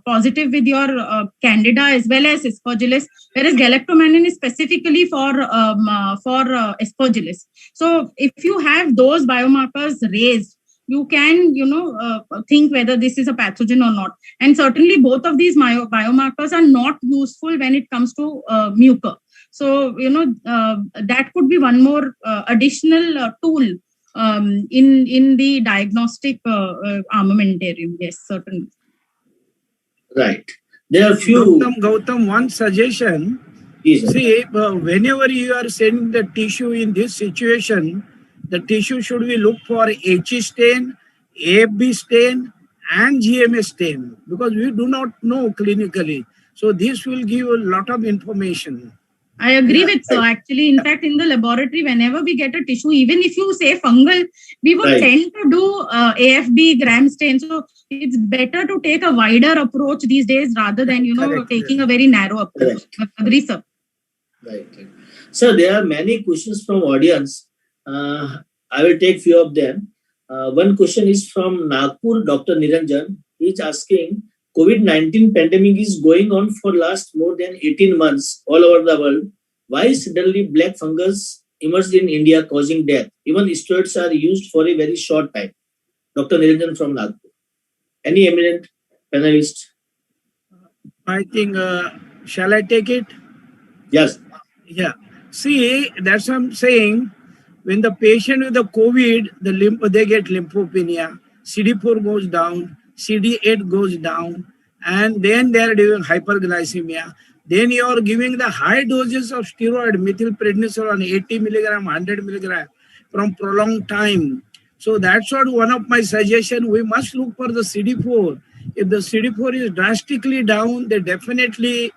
positive with your Candida as well as Aspergillus, whereas galactomannan is specifically for Aspergillus. So if you have those biomarkers raised, you can, think whether this is a pathogen or not. And certainly both of these biomarkers are not useful when it comes to mucor. So, that could be one more additional tool in the diagnostic armamentarium. Yes, certainly. Right. There are few. Gautam, one suggestion. Yes, see, whenever you are sending the tissue in this situation, the tissue should be looked for HE stain, AFB stain, and GMS stain, because we do not know clinically. So this will give a lot of information. I agree with sir. Actually, in fact, in the laboratory, whenever we get a tissue, even if you say fungal, we would tend to do AFB gram stain. So it's better to take a wider approach these days rather than, taking a very narrow approach. Agree, sir. Right. So there are many questions from audience. I will take few of them. One question is from Nagpur, Dr. Niranjan. He is asking, COVID-19 pandemic is going on for last more than 18 months all over the world. Why suddenly black fungus emerged in India causing death? Even steroids are used for a very short time. Dr. Niranjan from Nagpur. Any eminent panelist? I think, shall I take it? Yes. Yeah. See, that's what I'm saying. When the patient with the COVID, they get lymphopenia, CD4 goes down, CD8 goes down, and then they are doing hyperglycemia. Then you are giving the high doses of steroid, methylprednisolone, 80 milligram, 100 milligram from prolonged time. So that's what one of my suggestions, we must look for the CD4. If the CD4 is drastically down, they definitely,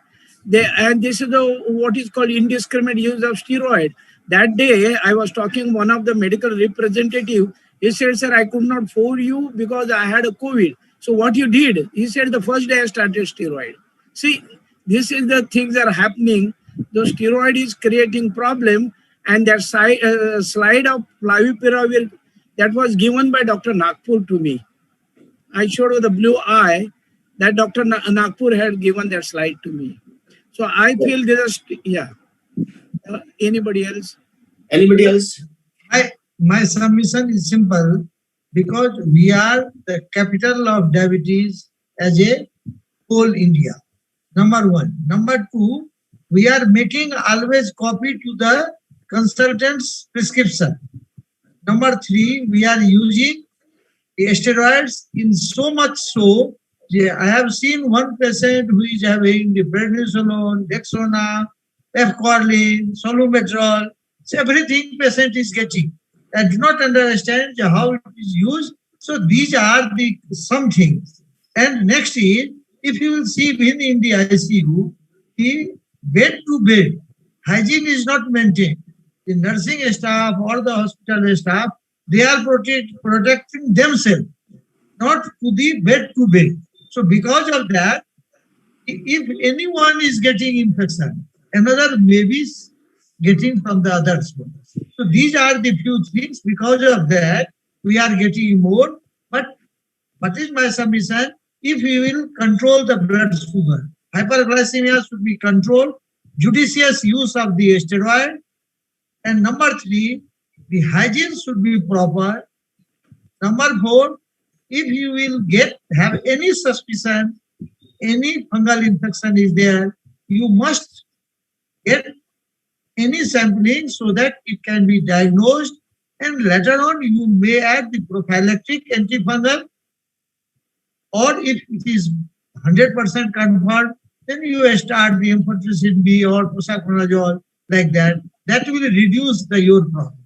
and this is what is called indiscriminate use of steroid. That day, I was talking one of the medical representative. He said, sir, I could not phone you because I had a COVID. So what you did? He said, the first day I started steroid. See, this is the things that are happening. The steroid is creating problem. And that slide of flavipiravir that was given by Dr. Nagpur to me. I showed with the blue eye that Dr. Nagpur had given that slide to me. So I feel there's anybody else? Anybody else? My submission is simple, because we are the capital of diabetes as a whole India. Number one. Number two, we are making always copy to the consultant's prescription. Number three, we are using steroids in so much so, I have seen one patient who is having the prednisolone, dexona, efcorlin, solumetrol, everything patient is getting. I do not understand how it is used. So these are the some things. And next is, if you will see in the ICU, the bed to bed, hygiene is not maintained. The nursing staff or the hospital staff, they are protecting themselves, not to the bed to bed. So because of that, if anyone is getting infection, another may be getting from the others. So these are the few things. Because of that, we are getting more. But what is my submission? if we will control the blood sugar. Hyperglycemia should be controlled, judicious use of the steroid, and number 3, the hygiene should be proper. Number 4, if you will have any suspicion, any fungal infection is there, you must get any sampling so that it can be diagnosed, and later on you may add the prophylactic antifungal, or if it is 100% confirmed, then you start the amphotericin B or Fluconazole, like that. That will reduce your problem.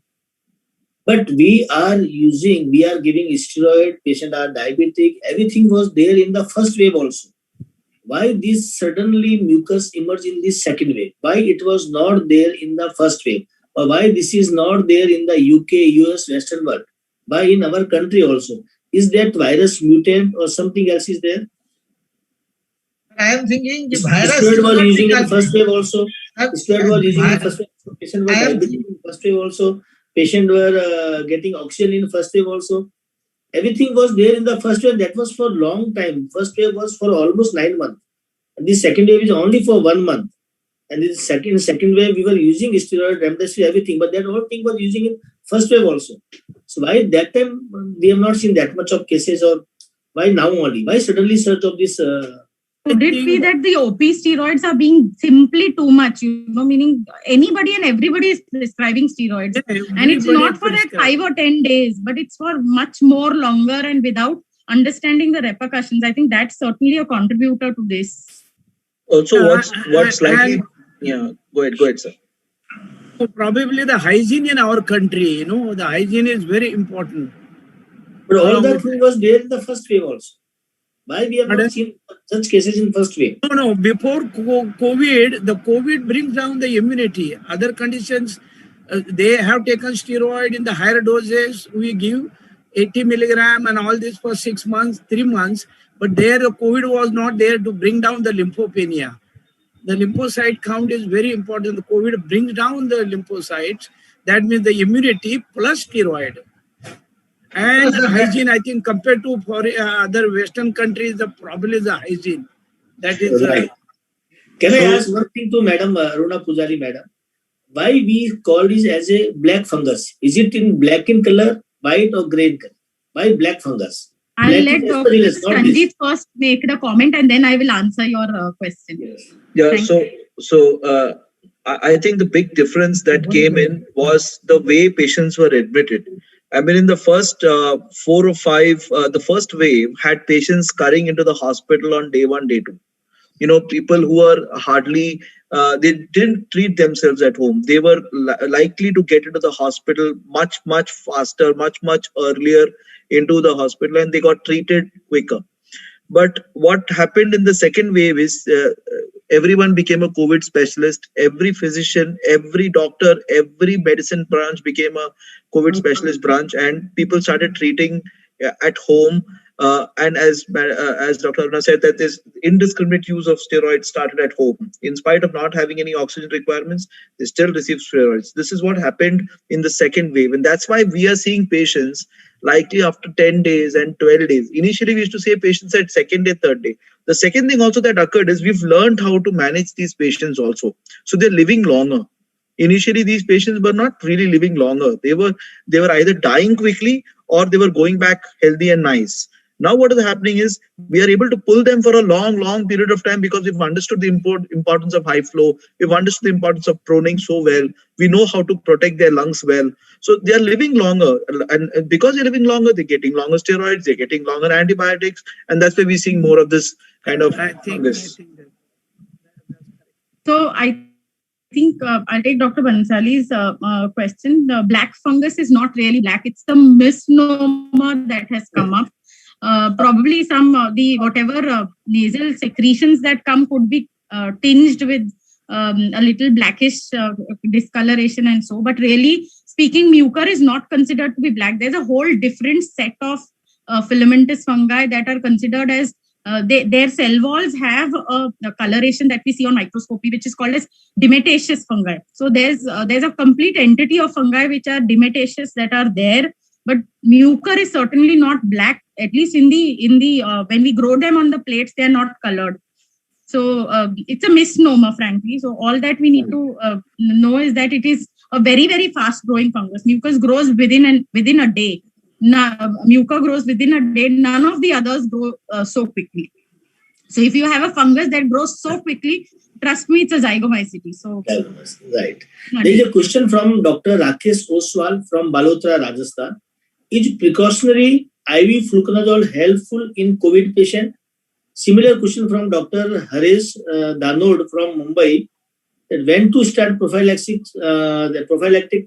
But we are giving steroid, patient are diabetic, everything was there in the first wave also. Why this suddenly mucus emerged in this second wave? Why it was not there in the first wave? Or why this is not there in the UK, US, Western world? Why in our country also? Is that virus mutant or something else is there? I am thinking the virus steroid was using in first wave also. Steroid was using in first wave. Patient were diabetic in first wave also. Patient were getting oxygen in first wave also. Everything was there in the first wave. That was for long time. First wave was for almost 9 months. And the second wave is only for 1 month. And in second wave, we were using steroid, remdesivir, everything. But that whole thing was using in first wave also. So why that time we have not seen that much of cases, or why now only? Why suddenly surge of this? Could it be that the OP steroids are being simply too much, meaning anybody and everybody is prescribing steroids. And it's not for that 5 or 10 days, but it's for much more longer and without understanding the repercussions. I think that's certainly a contributor to this. Also, what's likely... Yeah, go ahead, sir. So probably the hygiene in our country, the hygiene is very important. But all that thing was there in the first wave also. Why we have not seen such cases in first wave? No. Before COVID, the COVID brings down the immunity. Other conditions, they have taken steroid in the higher doses. We give 80 milligram and all this for 6 months, 3 months. But there, the COVID was not there to bring down the lymphopenia. The lymphocyte count is very important. The COVID brings down the lymphocytes. That means the immunity plus steroid. And hygiene, I think, compared to other Western countries, probably the hygiene. That is right. Can I ask one thing to Madam Aruna Pujari, Madam? Why we call this as a black fungus? Is it in black in color, white or grey in color? Why black fungus? I'll let Dr. Sanjeev first make the comment and then I will answer your question. Yes. Yeah, so I think the big difference that came in was the way patients were admitted. I mean, in the first 4 or 5, the first wave had patients scurrying into the hospital on day 1, day 2. People who were hardly, they didn't treat themselves at home. They were likely to get into the hospital much, much faster, much, much earlier into the hospital, and they got treated quicker. But what happened in the second wave is everyone became a COVID specialist. Every physician, every doctor, every medicine branch became a COVID specialist branch, and people started treating at home. And as Dr. Aruna said, that this indiscriminate use of steroids started at home. In spite of not having any oxygen requirements, they still received steroids. This is what happened in the second wave. And that's why we are seeing patients likely after 10 days and 12 days. Initially, we used to say patients at second day, third day. The second thing also that occurred is we've learned how to manage these patients also. So they're living longer. Initially, these patients were not really living longer. They were either dying quickly or they were going back healthy and nice. Now what is happening is we are able to pull them for a long period of time because we've understood the importance of high flow. We've understood the importance of proning so well. We know how to protect their lungs well. So they are living longer. And because they're living longer, they're getting longer steroids, they're getting longer antibiotics. And that's why we're seeing more of this kind of fungus. So I think I'll take Dr. Bansali's question. The black fungus is not really black. It's the misnomer that has come up. Probably some the whatever nasal secretions that come could be tinged with a little blackish discoloration and so. But really speaking, mucor is not considered to be black. There's a whole different set of filamentous fungi that are considered as their cell walls have a coloration that we see on microscopy, which is called as dimetaceous fungi. So there's a complete entity of fungi which are dimetaceous that are there. But mucor is certainly not black at least in the when we grow them on the plates, they are not colored. So it's a misnomer, frankly. So all that we need to know is that it is a very, very fast growing fungus. Mucus grows within a day. Mucus grows within a day. None of the others grow so quickly. So if you have a fungus that grows so quickly, trust me, it's a zygomycetes. So right. There is a question from Dr. Rakesh Oswal from Balotra, Rajasthan. Is precautionary IV fluconazole helpful in COVID patient? Similar question from Dr. Haresh Danod from Mumbai. That when to start prophylactic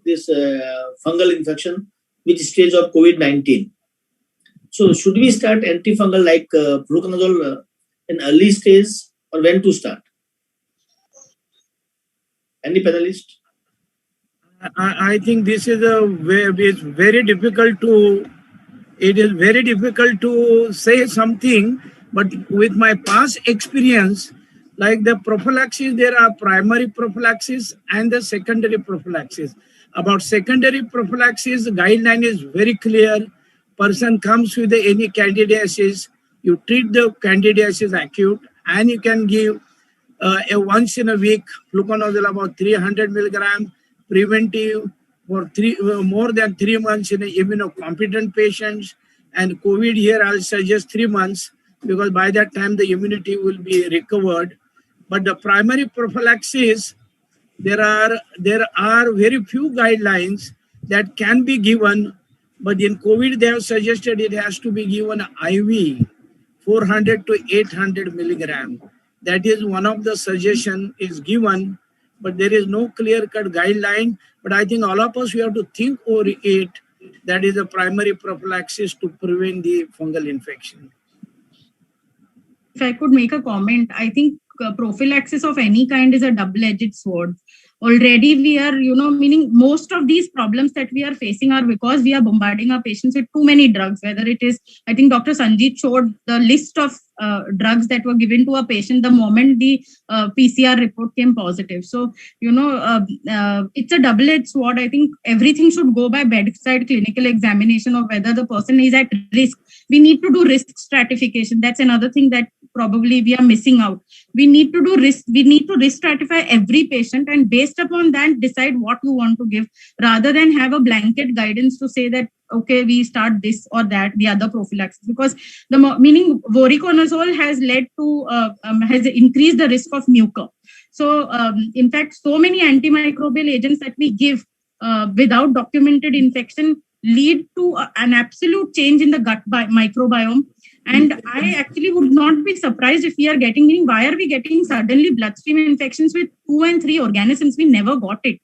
this fungal infection, which stage of COVID-19? So should we start antifungal like fluconazole in early stage, or when to start? Any panelist? I think this is it's very difficult to. It is very difficult to say something, but with my past experience, like the prophylaxis, there are primary prophylaxis and the secondary prophylaxis. About secondary prophylaxis, the guideline is very clear. Person comes with any candidiasis, you treat the candidiasis acute, and you can give once in a week fluconazole about 300 milligram preventive for more than 3 months in immunocompetent patients. And COVID here, I'll suggest 3 months, because by that time the immunity will be recovered. But the primary prophylaxis, there are very few guidelines that can be given, but in COVID they have suggested it has to be given IV 400 to 800 milligram. That is one of the suggestion is given, but there is no clear-cut guideline. But I think all of us, we have to think over it. That is a primary prophylaxis to prevent the fungal infection. If I could make a comment, I think prophylaxis of any kind is a double-edged sword. Already we are, meaning most of these problems that we are facing are because we are bombarding our patients with too many drugs, whether it is, I think Dr. Sanjeet showed the list of drugs that were given to a patient the moment the PCR report came positive. So, it's a double-edged sword. I think everything should go by bedside clinical examination of whether the person is at risk. We need to do risk stratification. That's another thing that probably we are missing out. We need to risk stratify every patient, and based upon that decide what you want to give, rather than have a blanket guidance to say that okay, we start this or that, the other prophylaxis, because meaning voriconazole has led to has increased the risk of mucus. So in fact, so many antimicrobial agents that we give without documented infection lead to an absolute change in the gut microbiome. And I actually would not be surprised if we are getting, meaning why are we getting suddenly bloodstream infections with 2 and 3 organisms? We never got it.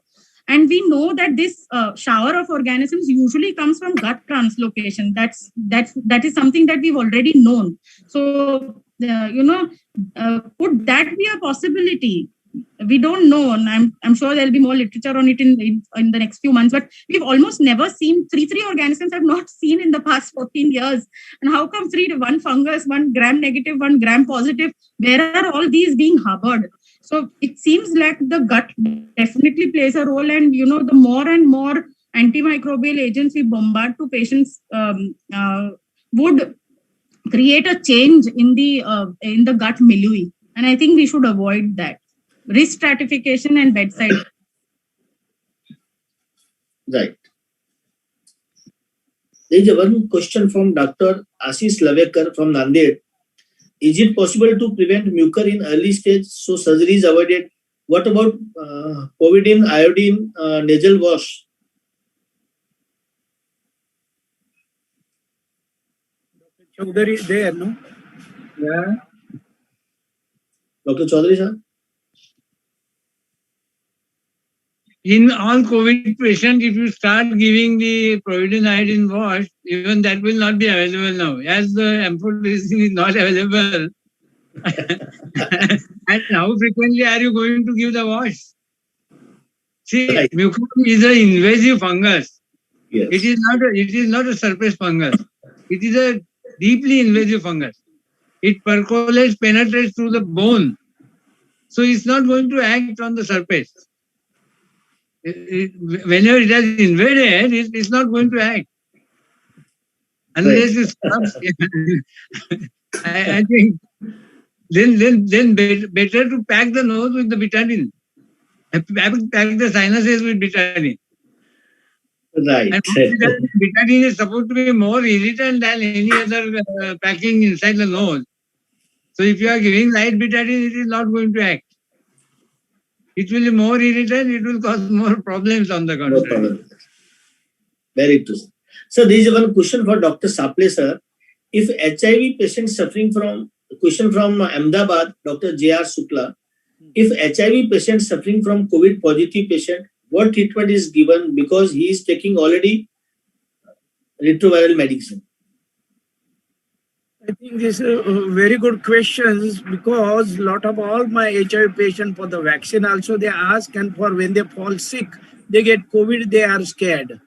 And we know that this shower of organisms usually comes from gut translocation. That is something that we've already known. So, could that be a possibility? We don't know, and I'm sure there'll be more literature on it in the next few months, but we've almost never seen 3 organisms I've not seen in the past 14 years. And how come 1 fungus, 1 gram negative, 1 gram positive? Where are all these being harbored? So it seems like the gut definitely plays a role, and the more and more antimicrobial agents we bombard to patients would create a change in the gut milieu, and I think we should avoid that. Risk stratification and bedside. Right. There is one question from Dr. Ashish Lavekar from Nanded. Is it possible to prevent mucus in early stage so surgery is avoided? What about povidone, iodine, nasal wash? Dr. Chaudhary is there, no? Yeah. Dr. Chaudhary, sir? In all COVID patients, if you start giving the povidone iodine wash, even that will not be available now, as the amphotericin is not available. And how frequently are you going to give the wash? See, Right. mucus is an invasive fungus. Yes. It is not a surface fungus. It is a deeply invasive fungus. It percolates, penetrates through the bone. So it's not going to act on the surface. Whenever it has invaded, it's not going to act. Unless you stop, I think then better to pack the nose with the betadine. Pack the sinuses with betadine. Right. And betadine is supposed to be more irritant than any other packing inside the nose. So if you are giving light betadine, it is not going to act. It will be more irritant, it will cause more problems on the contrary. No problem. Very interesting. So there is one question for Dr. Saple sir. If HIV patient suffering from, question from Ahmedabad, Dr. J.R. Sukla. If HIV patient suffering from COVID positive patient, what treatment is given because he is taking already retroviral medicine? I think this is very good questions because lot of all my HIV patients for the vaccine also they ask, and for when they fall sick, they get COVID, they are scared.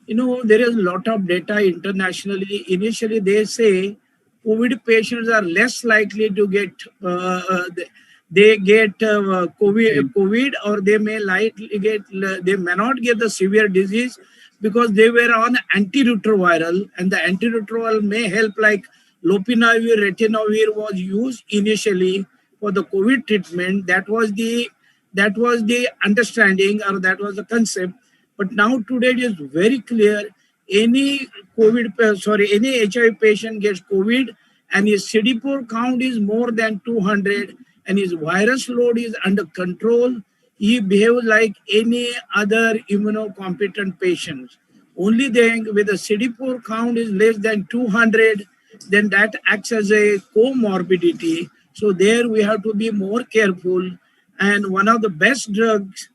You know, there is a lot of data internationally. Initially, they say COVID patients are less likely to get they get COVID, or they may likely get, they may not get the severe disease because they were on antiretroviral, and the antiretroviral may help, like lopinavir, ritonavir was used initially for the COVID treatment. That was the understanding, or that was the concept. But now today it is very clear. Any any HIV patient gets COVID, and his CD4 count is more than 200, and his virus load is under control. He behaves like any other immunocompetent patient. Only thing with the CD4 count is less than 200, then that acts as a comorbidity. So there we have to be more careful. And one of the best drugs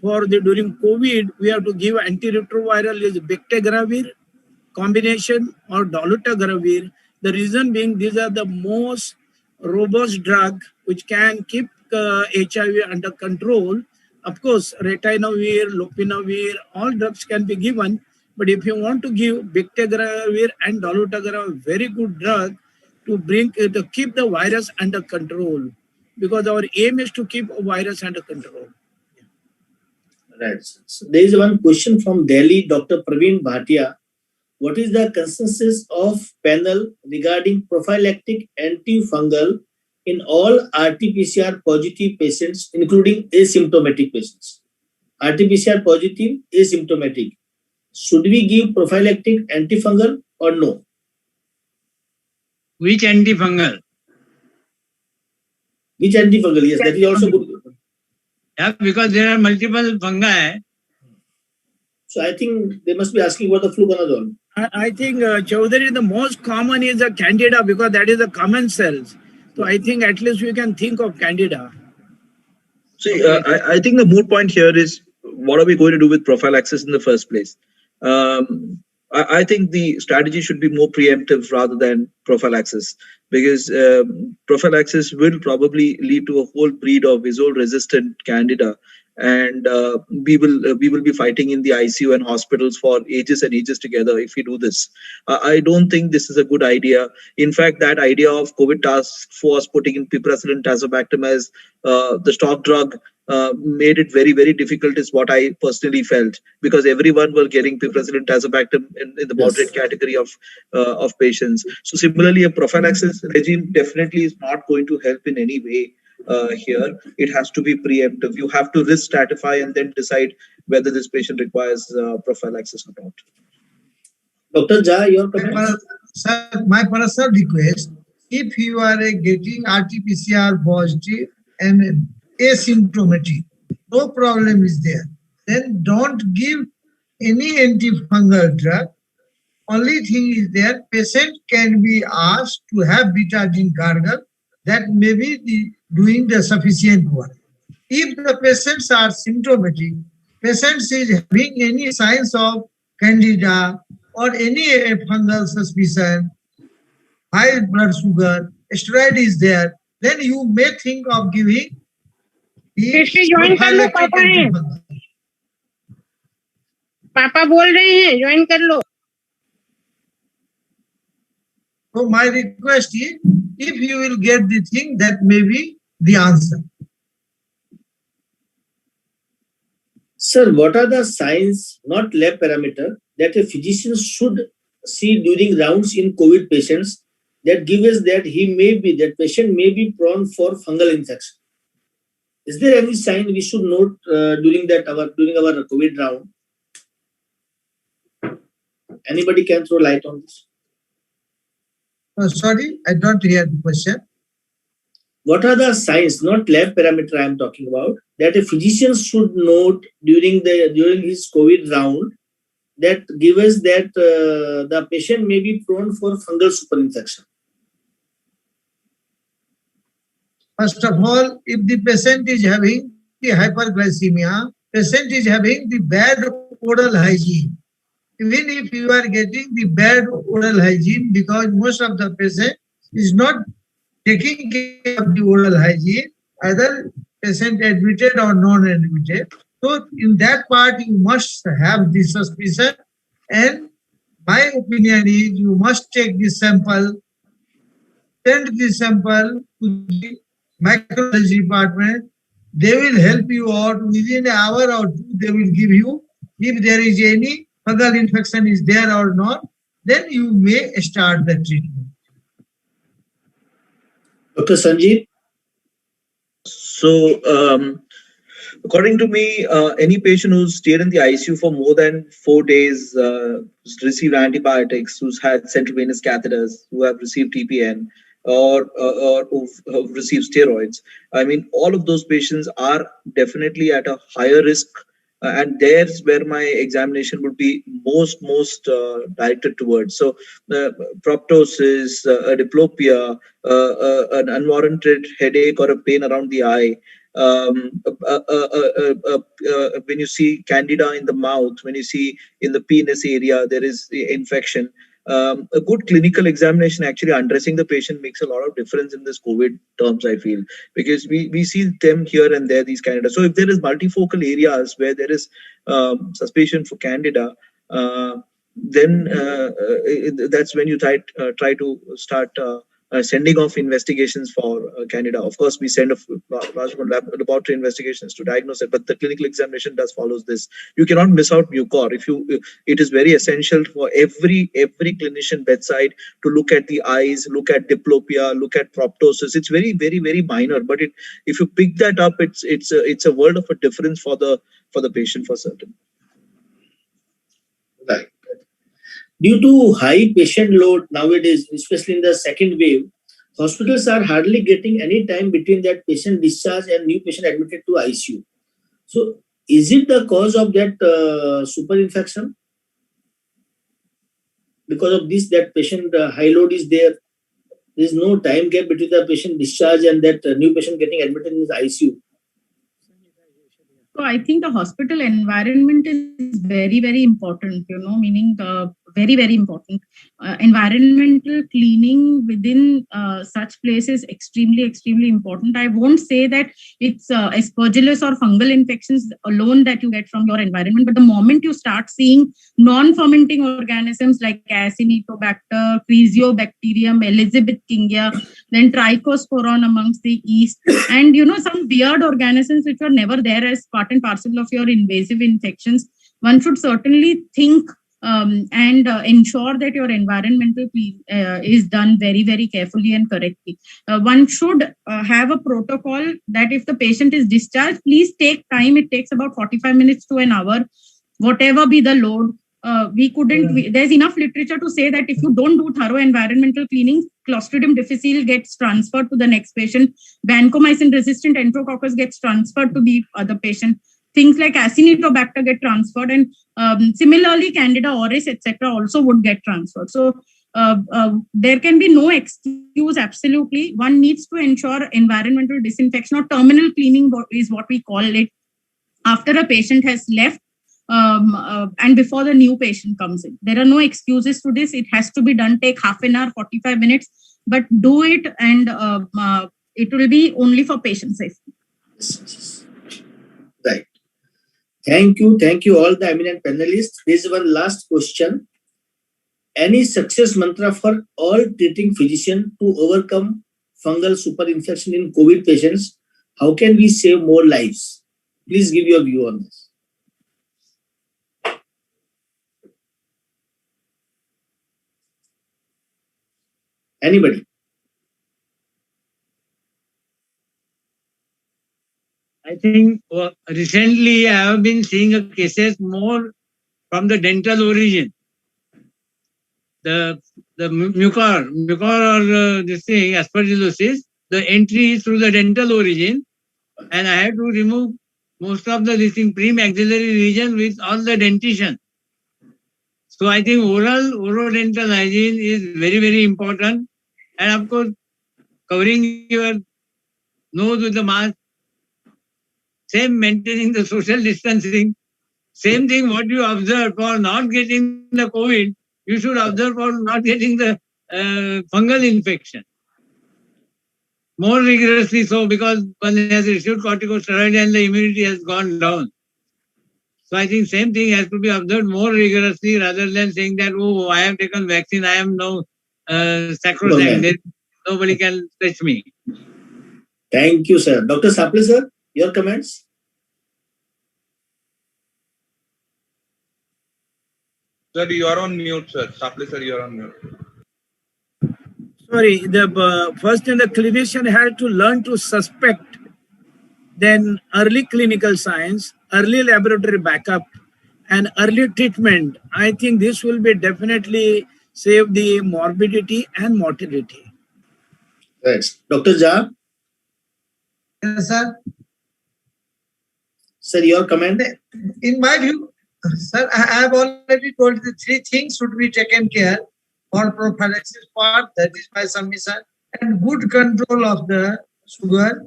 for the during COVID, we have to give antiretroviral is bictegravir combination or dolutegravir. The reason being these are the most robust drug which can keep HIV under control. Of course, ritonavir, lopinavir, all drugs can be given. But if you want to give bictegravir and dolutegravir, very good drug to keep the virus under control, because our aim is to keep a virus under control. Right. So there is one question from Delhi, Dr. Praveen Bhatia. What is the consensus of panel regarding prophylactic antifungal in all RT-PCR positive patients, including asymptomatic patients? RT-PCR positive, asymptomatic. Should we give prophylactic antifungal or no? Which antifungal? Which antifungal? Yes, that is also good. Yeah, because there are multiple fungi. So I think they must be asking about the fluconazole. I think, Chaudhary, the most common is the Candida because that is the common cells. So I think at least we can think of Candida. See, I think the moot point here is what are we going to do with prophylaxis in the first place? I think the strategy should be more preemptive rather than prophylaxis, because prophylaxis will probably lead to a whole breed of visual-resistant Candida, and we will be fighting in the ICU and hospitals for ages and ages together if we do this. I don't think this is a good idea. In fact, that idea of COVID task force putting in piperacillin tazobactam as the stock drug made it very, very difficult is what I personally felt, because everyone were getting piperacillin tazobactam in the moderate category of patients. So similarly, a prophylaxis regime definitely is not going to help in any way here. It has to be preemptive. You have to risk stratify and then decide whether this patient requires prophylaxis or not. Dr. Jha, your comment? Sir, my personal request, if you are getting RT-PCR positive and asymptomatic, no problem is there, then don't give any antifungal drug. Only thing is there, patient can be asked to have betadine gargle, that may be doing the sufficient work. If the patients are symptomatic, patients is having any signs of Candida or any fungal suspicion, high blood sugar, steroid is there, then you may think of giving पापा बोल रहे हैं join कर लो. So my request is, if you will get the thing, that may be the answer. Sir, what are the signs, not lab parameter, that a physician should see during rounds in COVID patients that give us that that patient may be prone for fungal infection. Is there any sign we should note during our COVID round? Anybody can throw light on this? Sorry, I don't hear the question. What are the signs, not lab parameter I am talking about, that a physician should note during his COVID round that give us that the patient may be prone for fungal superinfection? First of all, if the patient is having the hyperglycemia, patient is having the bad oral hygiene. Even if you are getting the bad oral hygiene, because most of the patient is not taking care of the oral hygiene, either patient admitted or non-admitted. So in that part, you must have the suspicion, and my opinion is you must take the sample, send the sample to the microbiology department. They will help you out within an hour or two. They will give you if there is any fungal infection is there or not. Then you may start the treatment. Dr. Sanjeev? So, according to me, any patient who's stayed in the ICU for more than 4 days, who's received antibiotics, who's had central venous catheters, who have received TPN, or who've received steroids, I mean, all of those patients are definitely at a higher risk. And there's where my examination would be most directed towards. So, proptosis, diplopia, an unwarranted headache or a pain around the eye. When you see candida in the mouth, when you see in the penis area there is infection, a good clinical examination actually undressing the patient makes a lot of difference in this COVID terms, I feel, because we see them here and there, these candida. So if there is multifocal areas where there is suspicion for candida, then that's when you try to start sending off investigations for candida. Of course, we send a large laboratory investigations to diagnose it, but the clinical examination does follows this. You cannot miss out mucor. It is very essential for every clinician bedside to look at the eyes, look at diplopia, look at proptosis. It's very, very, very minor, but if you pick that up, it's a world of a difference for the patient for certain. Right. Due to high patient load nowadays, especially in the second wave, hospitals are hardly getting any time between that patient discharge and new patient admitted to ICU. So, is it the cause of that super infection? Because of this, that patient high load is there. There is no time gap between the patient discharge and that new patient getting admitted in his ICU. So I think the hospital environment is very, very important, meaning very, very important. Environmental cleaning within such places extremely, extremely important. I won't say that it's aspergillus or fungal infections alone that you get from your environment, but the moment you start seeing non-fermenting organisms like Acinetobacter, Cresiobacterium, Elizabeth kingia, then Trichosporon amongst the yeast, and some weird organisms which were never there as part and parcel of your invasive infections, one should certainly think and ensure that your environmental is done very, very carefully and correctly. One should have a protocol that if the patient is discharged, please take time. It takes about 45 minutes to an hour, whatever be the load. There's enough literature to say that if you don't do thorough environmental cleaning, Clostridium difficile gets transferred to the next patient, vancomycin resistant enterococcus gets transferred to the other patient, things like Acinetobacter get transferred, and similarly Candida auris etc. also would get transferred. So there can be no excuse. Absolutely, one needs to ensure environmental disinfection or terminal cleaning is what we call it, after a patient has left and before the new patient comes in. There are no excuses to this. It has to be done. Take half an hour, 45 minutes, but do it, and it will be only for patient safety. Right. Thank you all the eminent panelists. There is one last question. Any success mantra for all treating physicians to overcome fungal superinfection in COVID patients? How can we save more lives? Please give your view on this. Anybody? I think recently I have been seeing cases more from the dental origin. The mucor or this thing, aspergillosis, the entry is through the dental origin, and I had to remove most of the pre-maxillary region with all the dentition. So I think orodental hygiene is very, very important, and of course covering your nose with the mask, same maintaining the social distancing, same thing what you observe for not getting the COVID, you should observe for not getting the fungal infection. More rigorously so, because one has received corticosteroid and the immunity has gone down. So I think same thing has to be observed more rigorously rather than saying that, oh, I have taken vaccine, I am now sacrosanct, nobody can touch me. Thank you, sir. Dr. Saple, sir, your comments? Sir, you are on mute, sir. Saple, sir, you are on mute. Sorry, first the clinician had to learn to suspect, then early clinical science, early laboratory backup, and early treatment. I think this will be definitely save the morbidity and mortality. Right. Dr. Jha? Yes, sir. Sir, your comment? In my view, sir, I have already told the three things should be taken care for prophylaxis part, that is my submission, and good control of the sugar,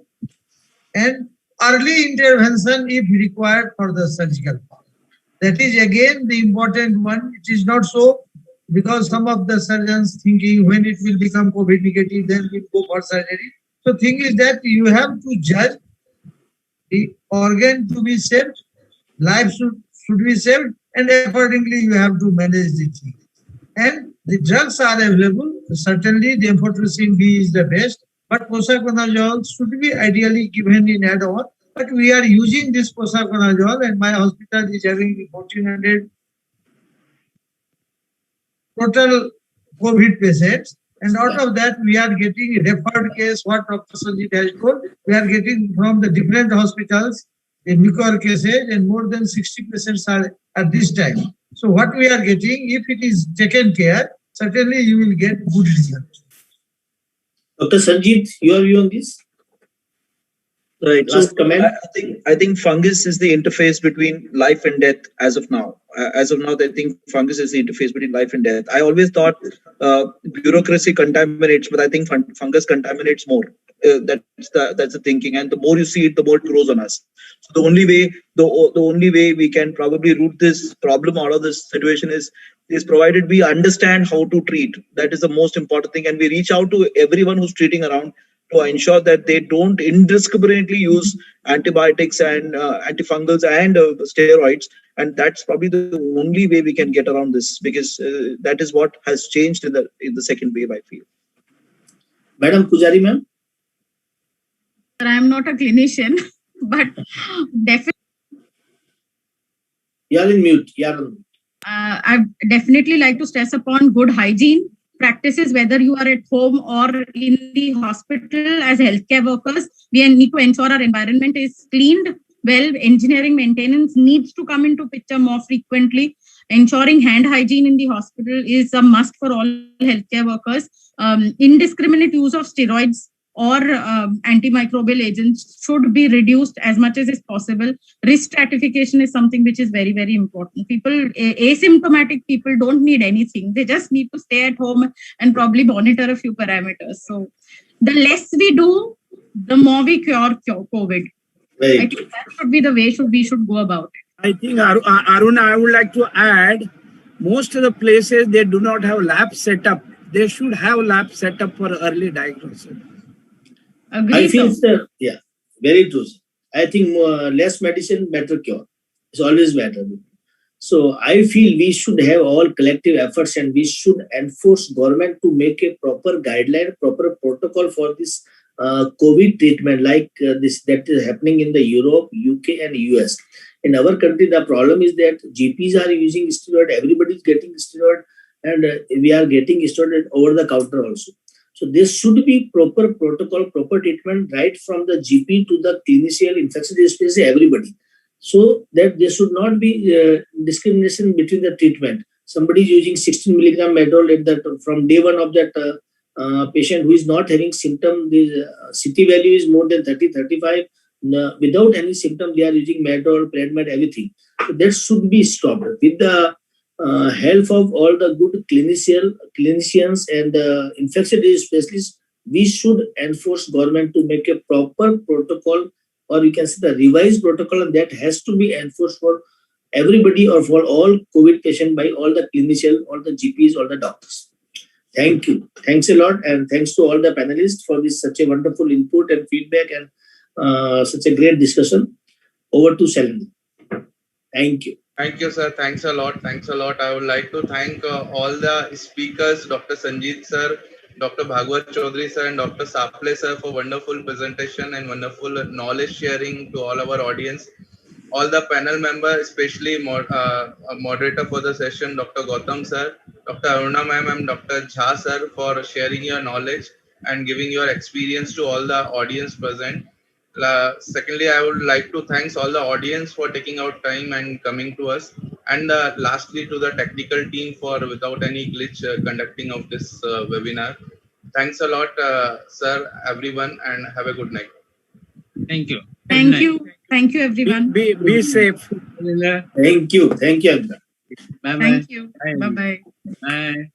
and early intervention if required for the surgical part. That is again the important one. It is not so, because some of the surgeons thinking when it will become COVID negative, then we'll go for surgery. So thing is that you have to judge the organ to be saved, life should be saved, and accordingly you have to manage the thing. And the drugs are available. Certainly the amphotericin B is the best, but posaconazole should be ideally given in add-on. But we are using this posaconazole, and my hospital is having 1400 total COVID patients. And out of that, we are getting a referred case, what Dr. Sanjit has told. We are getting from the different hospitals a mucor cases, and more than 60 patients are at this time. So what we are getting, if it is taken care, certainly you will get good results. Dr. Sanjit, your view on this? Right. Last comment. I think fungus is the interface between life and death as of now. I think fungus is the interface between life and death. I always thought bureaucracy contaminates, but I think fungus contaminates more. That's the thinking. And the more you see it, the more it grows on us. So the only way we can probably root this problem out of this situation is provided we understand how to treat. That is the most important thing, and we reach out to everyone who's treating around to ensure that they don't indiscriminately use antibiotics and antifungals and steroids. And that's probably the only way we can get around this, because that is what has changed in the second wave, I feel. Madam Pujari, ma'am? I am not a clinician, but definitely. You are in mute. I definitely like to stress upon good hygiene practices, whether you are at home or in the hospital. As healthcare workers, we need to ensure our environment is cleaned well. Engineering maintenance needs to come into picture more frequently. Ensuring hand hygiene in the hospital is a must for all healthcare workers. Indiscriminate use of steroids or antimicrobial agents should be reduced as much as is possible. Risk stratification is something which is very, very important. Asymptomatic people don't need anything. They just need to stay at home and probably monitor a few parameters. So the less we do, the more we cure COVID. Right. I think that should be the way we should go about it. I think, Aruna, I would like to add, most of the places, they do not have lab setup. They should have lab setup for early diagnosis. I feel, sir, yeah, very true. I think less medicine, better cure. It's always better. So I feel we should have all collective efforts, and we should enforce government to make a proper guideline, proper protocol for this COVID treatment, like this that is happening in the Europe, UK, and US. In our country, the problem is that GPs are using steroid, everybody is getting steroid, and we are getting steroid over the counter also. So there should be proper protocol, proper treatment right from the GP to the clinician, infection disease, everybody. So that there should not be discrimination between the treatment. Somebody is using 16 milligram medrol at that from day one of that patient who is not having symptom. The CT value is more than 30, 35. Without any symptom, they are using medrol, predmed, everything. So that should be stopped with the help of all the good clinicians and infection disease specialists. We should enforce government to make a proper protocol, or you can say the revised protocol, and that has to be enforced for everybody or for all COVID patients by all the clinicians, all the GPs, all the doctors. Thank you. Thanks a lot, and thanks to all the panelists for this such a wonderful input and feedback and such a great discussion. Over to Salim. Thank you. Thank you, sir. Thanks a lot. Thanks a lot. I would like to thank all the speakers, Dr. Sanjeet sir, Dr. Bhagwat Chaudhary sir, and Dr. Saple sir for wonderful presentation and wonderful knowledge sharing to all our audience. All the panel members, especially moderator for the session, Dr. Gautam sir, Dr. Aruna ma'am, and Dr. Jha sir for sharing your knowledge and giving your experience to all the audience present. Secondly, I would like to thank all the audience for taking out time and coming to us. And lastly, to the technical team for without any glitch conducting of this webinar. Thanks a lot, sir, everyone, and have a good night. Thank you. Thank you. Thank you, everyone. Be safe. Thank you. Thank you, everyone. Bye-bye. Thank you. Bye-bye. Bye.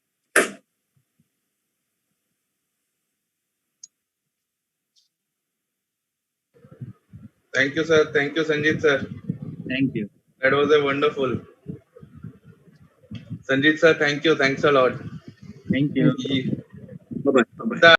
Thank you, sir. Thank you, Sanjeet sir. Thank you. That was a wonderful. Sanjeet sir, thank you. Thanks a lot. Thank you. Bye-bye. Bye-bye.